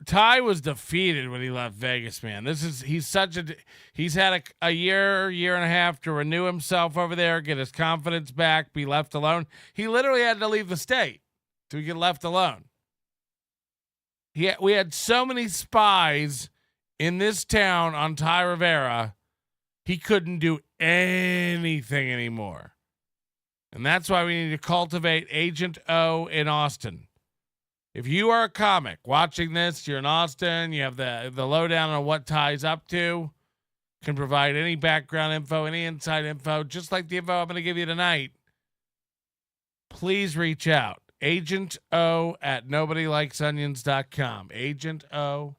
Ty was defeated when he left Vegas, man. He's had a year and a half to renew himself over there, get his confidence back, be left alone. He literally had to leave the state to get left alone. We had so many spies in this town on Thai Rivera. He couldn't do anything anymore. And that's why we need to cultivate Agent O in Austin. If you are a comic watching this, you're in Austin, you have the lowdown on what Ty's up to, can provide any background info, any inside info, just like the info I'm going to give you tonight, please reach out. Agent O at nobodylikesonions.com. Agent O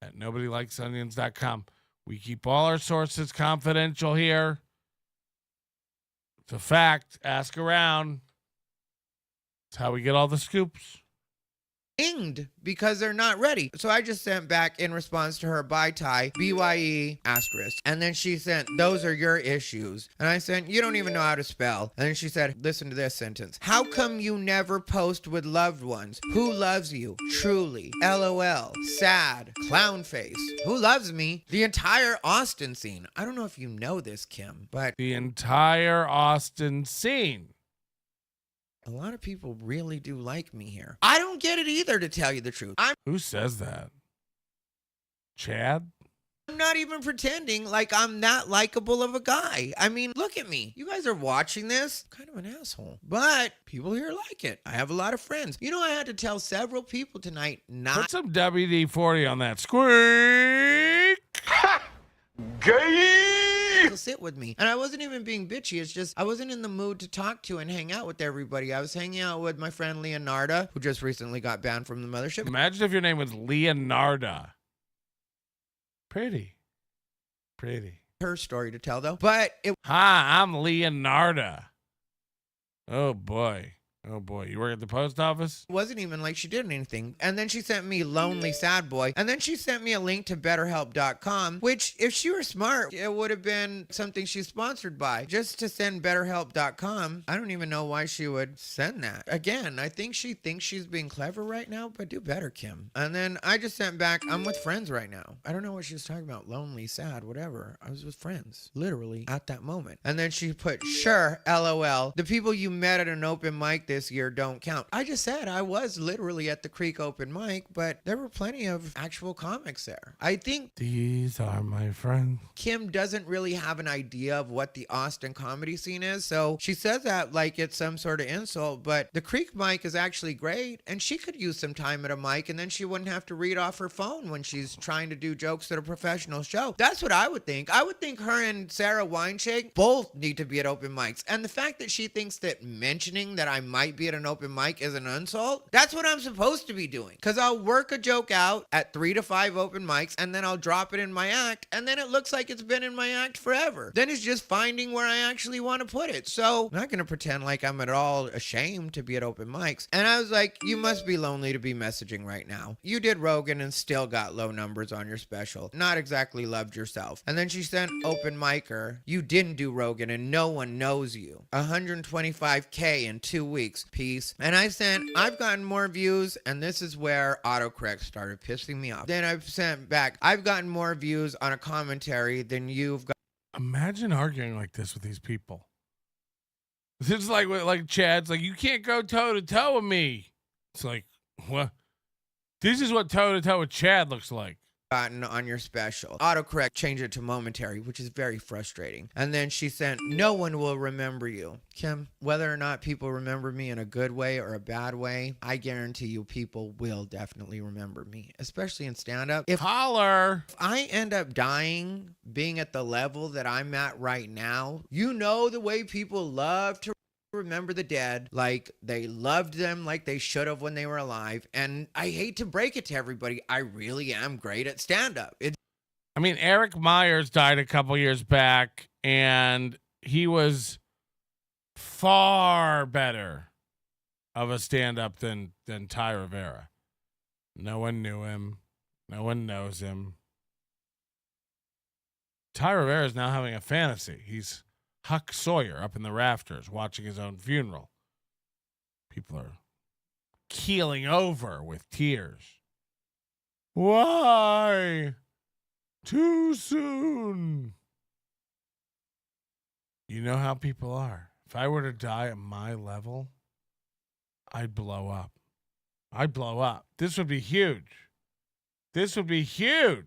at nobodylikesonions.com. We keep all our sources confidential here. It's a fact. Ask around. It's how we get all the scoops. inged because they're not ready. So I just sent back in response to her, bye Thai, BYE asterisk. And then she sent, those are your issues. And I sent, you don't even know how to spell. And then she said, listen to this sentence. How come you never post with loved ones? Who loves you? Truly. LOL. Sad. Clown face. Who loves me? The entire Austin scene. I don't know if you know this, Kim, but The entire Austin scene. a lot of people really do like me here. I don't get it either, to tell you the truth. Who says that? Chad? I'm not even pretending like I'm that likable of a guy. I mean, look at me. You guys are watching this. I'm kind of an asshole. But people here like it. I have a lot of friends. You know, I had to tell several people tonight not Put some WD-40 on that. Squeak! to sit with me. And I wasn't even being bitchy. It's just I wasn't in the mood to talk to and hang out with everybody. I was hanging out with my friend Leonarda, who just recently got banned from the Mothership. Imagine if your name was Leonarda. Pretty. Her story to tell, though. But it Hi, I'm Leonarda. Oh, boy. You work at the post office? wasn't even like she did anything. And then she sent me Lonely Sad Boy. And then she sent me a link to BetterHelp.com, which if she were smart, it would have been something she's sponsored by. Just to send BetterHelp.com, I don't even know why she would send that. Again, I think she thinks she's being clever right now, but do better, Kim. And then I just sent back, I'm with friends right now. I don't know what she was talking about. Lonely, sad, whatever. I was with friends, literally, at that moment. And then she put, sure, LOL. The people you met at an open mic this year don't count. I just said I was literally at the Creek open mic, but there were plenty of actual comics there. I think These are my friends. Kim doesn't really have an idea of what the Austin comedy scene is, so she says that like it's some sort of insult, but the Creek mic is actually great, and she could use some time at a mic, and then she wouldn't have to read off her phone when she's trying to do jokes at a professional show. That's what I would think. I would think her and Sarah Wineshake both need to be at open mics, and the fact that she thinks that mentioning that I might be at an open mic is an insult, that's what I'm supposed to be doing, because I'll work a joke out at 3 to 5 open mics, and then I'll drop it in my act, and then it looks like it's been in my act forever. Then it's just finding where I actually want to put it. So I'm not going to pretend like I'm at all ashamed to be at open mics. And I was like, you must be lonely to be messaging right now. You did Rogan and still got low numbers on your special. Not exactly loved yourself. And then she sent open micer, you didn't do Rogan and no one knows you. 125K in 2 weeks. Peace. And I sent, I've gotten more views, and this is where autocorrect started pissing me off. Then I've sent back, I've gotten more views on a commentary than you've got. Imagine arguing like this with these people. This is like Chad's like, you can't go toe to toe with me. It's like, what? This is what toe to toe with Chad looks like. Gotten on your special. Autocorrect changed it to momentary, which is very frustrating. And then she sent, no one will remember you. Kim, whether or not people remember me in a good way or a bad way, I guarantee you people will definitely remember me, especially in stand-up. If I end up dying, being at the level that I'm at right now, you know the way people love to remember the dead, like they loved them like they should have when they were alive. And I hate to break it to everybody, I really am great at stand-up. I mean, Eric Myers died a couple years back, and he was far better of a stand-up than Thai Rivera. No one knew him. No one knows him. Thai Rivera is now having a fantasy. He's Huck Sawyer up in the rafters watching his own funeral. People are keeling over with tears. Why? Too soon. You know how people are. If I were to die at my level, I'd blow up. I'd blow up. This would be huge. This would be huge.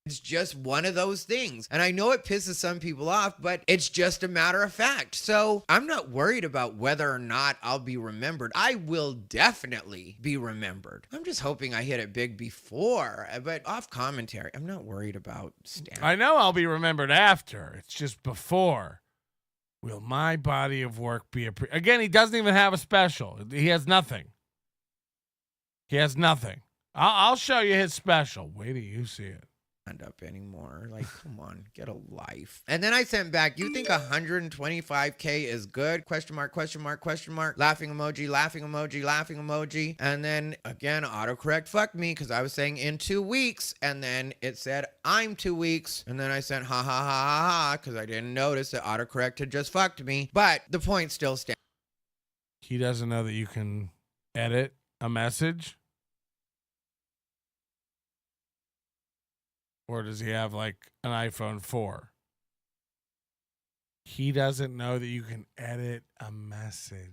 It's just one of those things. And I know it pisses some people off, but it's just a matter of fact. So I'm not worried about whether or not I'll be remembered. I will definitely be remembered. I'm just hoping I hit it big before, but off commentary, I'm not worried about stand. I know I'll be remembered after. It's just before. Will my body of work be again, he doesn't even have a special. He has nothing. He has nothing. I'll show you his special. Wait till you see it. Up anymore. Like, come on, get a life. And then I sent back, you think 125K is good? Question mark, question mark, question mark. Laughing emoji, laughing emoji, laughing emoji. And then again, autocorrect fucked me because I was saying in 2 weeks. And then it said, I'm 2 weeks. And then I sent ha ha ha ha ha because I didn't notice that autocorrect had just fucked me. But the point still stands. He doesn't know that you can edit a message. Or does he have like an iPhone 4? He doesn't know that you can edit a message.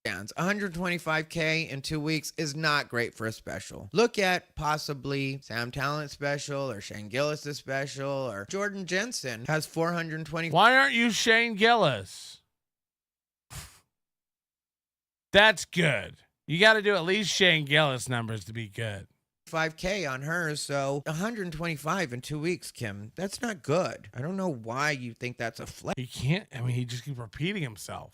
125K in 2 weeks is not great for a special. Look at possibly Sam Talent special or Shane Gillis' special or Jordan Jensen has 420. Why aren't you Shane Gillis? That's good. You got to do at least Shane Gillis numbers to be good. 5K on hers, so 125 in 2 weeks, Kim. That's not good. I don't know why you think that's a flex. He can't. I mean, he just keeps repeating himself.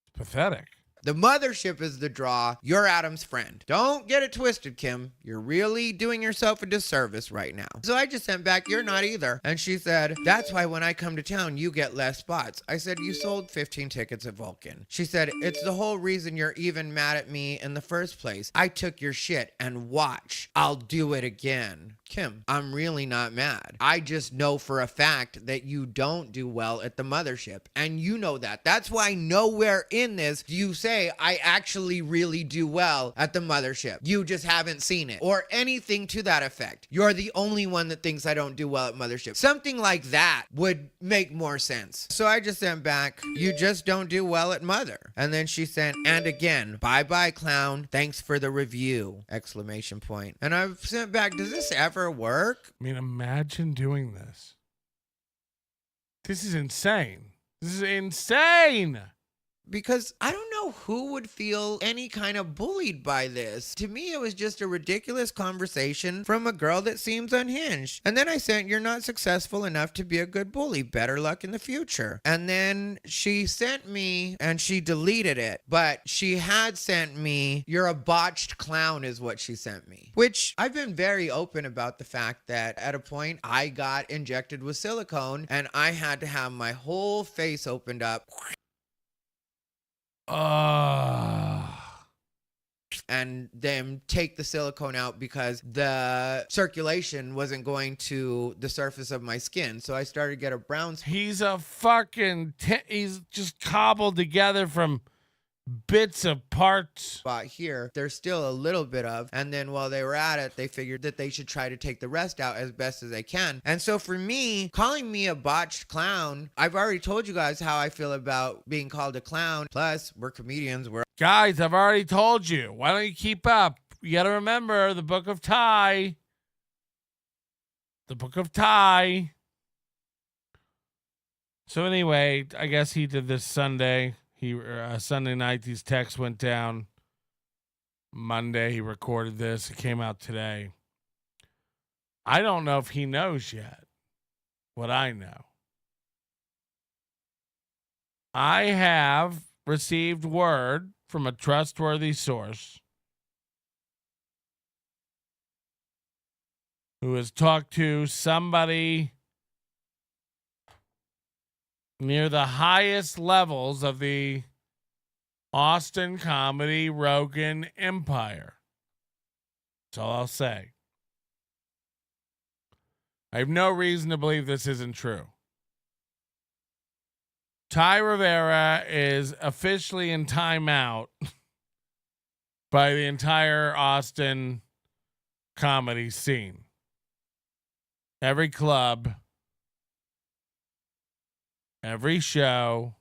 It's pathetic. The Mothership is the draw. You're Adam's friend. Don't get it twisted, Kim. You're really doing yourself a disservice right now. So I just sent back, you're not either. And she said, that's why when I come to town, you get less spots. I said, you sold 15 tickets at Vulcan. She said, it's the whole reason you're even mad at me in the first place. I took your shit and watch. I'll do it again. Kim, I'm really not mad. I just know for a fact that you don't do well at the Mothership. And you know that. That's why nowhere in this do you say, I actually really do well at the Mothership. You just haven't seen it. Or anything to that effect. You're the only one that thinks I don't do well at Mothership. Something like that would make more sense. So I just sent back, you just don't do well at Mother. And then she sent, and again, bye-bye clown. Thanks for the review! Exclamation point. And I've sent back, does this ever work? I mean, imagine doing this. This is insane. This is insane. Because I don't know who would feel any kind of bullied by this. To me, it was just a ridiculous conversation from a girl that seems unhinged. And then I sent, you're not successful enough to be a good bully. Better luck in the future. And then she sent me, and she deleted it, but she had sent me, you're a botched clown is what she sent me. Which I've been very open about the fact that at a point I got injected with silicone and I had to have my whole face opened up. And then take the silicone out because the circulation wasn't going to the surface of my skin. So I started to get a brown skin. He's a fucking... he's just cobbled together from bits of parts. Spot here, there's still a little bit of, and then while they were at it, they figured that they should try to take the rest out as best as they can. And so for me, calling me a botched clown, I've already told you guys how I feel about being called a clown. Plus, we're comedians. Guys, I've already told you. Why don't you keep up? You got to remember the Book of Thai. The Book of Thai. So anyway, I guess he did this Sunday. Sunday night, these texts went down. Monday, he recorded this. It came out today. I don't know if he knows yet what I know. I have received word from a trustworthy source who has talked to somebody near the highest levels of the Austin comedy Rogan empire. That's all I'll say. I have no reason to believe this isn't true. Thai Rivera is officially in timeout by the entire Austin comedy scene. Every club, every show,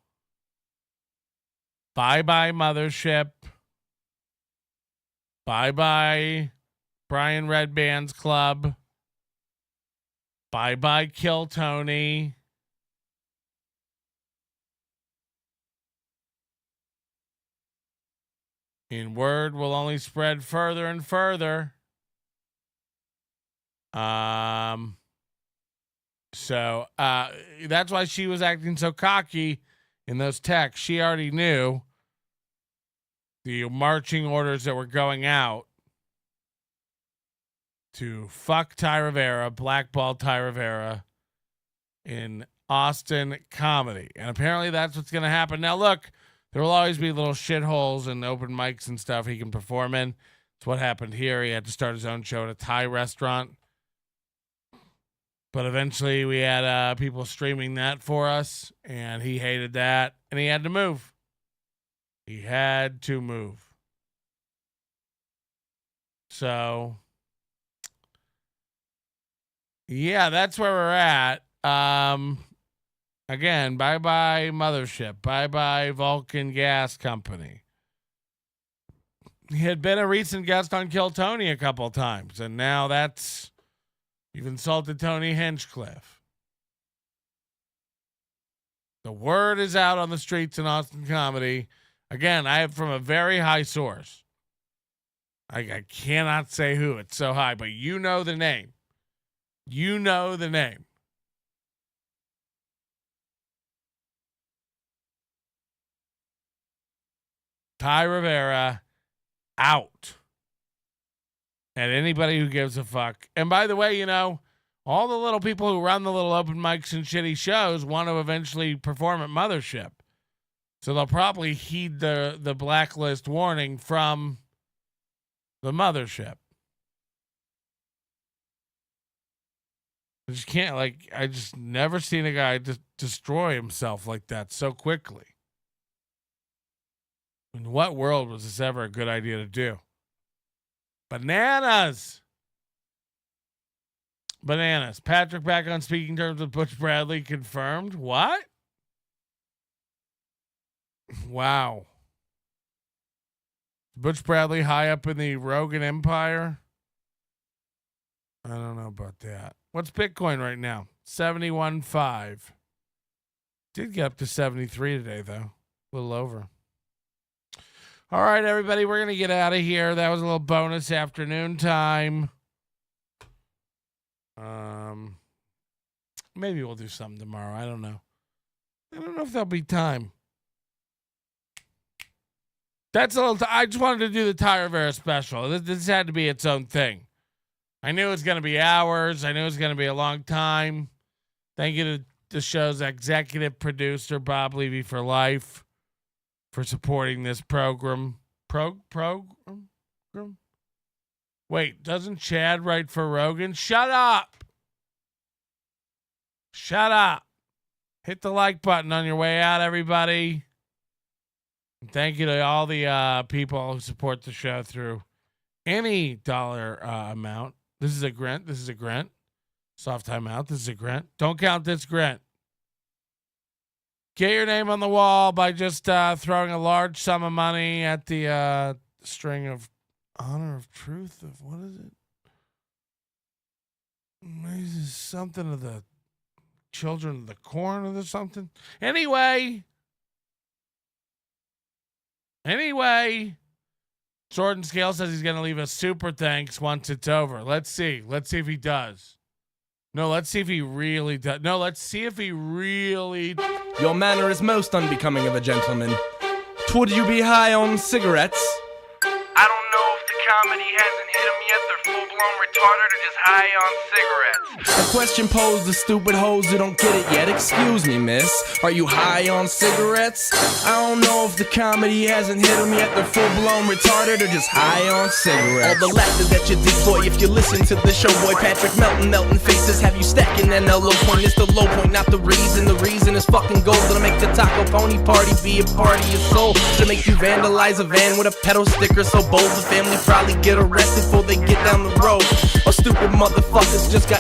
bye-bye Mothership, bye-bye Brian Redband's club, bye-bye Kill Tony, and word will only spread further and further. So that's why she was acting so cocky in those texts. She already knew the marching orders that were going out to fuck Thai Rivera, blackballed Thai Rivera in Austin comedy. And apparently that's what's going to happen. Now, look, there will always be little shitholes and open mics and stuff he can perform in. It's what happened here. He had to start his own show at a Thai restaurant. But eventually we had people streaming that for us, and he hated that, and he had to move. He had to move. So, yeah, that's where we're at. Again, bye-bye Mothership. Bye-bye Vulcan Gas Company. He had been a recent guest on Kill Tony a couple times, and now that's... You've insulted Tony Hinchcliffe. The word is out on the streets in Austin comedy. Again, I have from a very high source. I cannot say who. It's so high, but you know the name. You know the name. Thai Rivera out. And anybody who gives a fuck. And by the way, you know, all the little people who run the little open mics and shitty shows want to eventually perform at Mothership. So they'll probably heed the blacklist warning from the Mothership. I just can't, like, I just never seen a guy just destroy himself like that so quickly. In what world was this ever a good idea to do? Bananas. Patrick back on speaking terms with Butch Bradley confirmed. What? Wow. Butch Bradley high up in the Rogan empire? I don't know about that. What's Bitcoin right now? 71.5. Did get up to 73 today, though. A little over. All right, everybody, we're going to get out of here. That was a little bonus afternoon time. Maybe we'll do something tomorrow. I don't know. I don't know if there'll be time. That's a little. I just wanted to do the Thai Rivera special. This had to be its own thing. I knew it was going to be hours. I knew it was going to be a long time. Thank you to the show's executive producer, Bob Levy for Life, for supporting this program. Program? Wait, doesn't Chad write for Rogan? Shut up. Shut up. Hit the like button on your way out, everybody. And thank you to all the people who support the show through any dollar amount. This is a grant. This is a grant. Soft timeout. This is a grant. Don't count this grant. Get your name on the wall by just throwing a large sum of money at the string of honor of truth of what is it? This is something of the children of the corn or something. Anyway, Jordan Scale says he's going to leave a super thanks once it's over. Let's see. Let's see if he does. No, let's see if he really does. No, let's see if he really... Your manner is most unbecoming of a gentleman. Would you be high on cigarettes? I don't know if the comedy hasn't hit them yet. They're full-blown retarded or just high on cigarettes. A question posed to stupid hoes who don't get it yet. Excuse me, miss. Are you high on cigarettes? I don't know if the comedy hasn't hit them yet. They're full-blown retarded or just high on cigarettes. All the laughter that you deploy if you listen to the show, boy. Patrick Melton faces have you stacking that low point. It's the low point, not the reason. The reason is fucking gold. That'll make the Taco Pony party be a party of soul. To make you vandalize a van with a pedal sticker so bold the family probably get arrested before they get down the road. Or stupid motherfuckers just got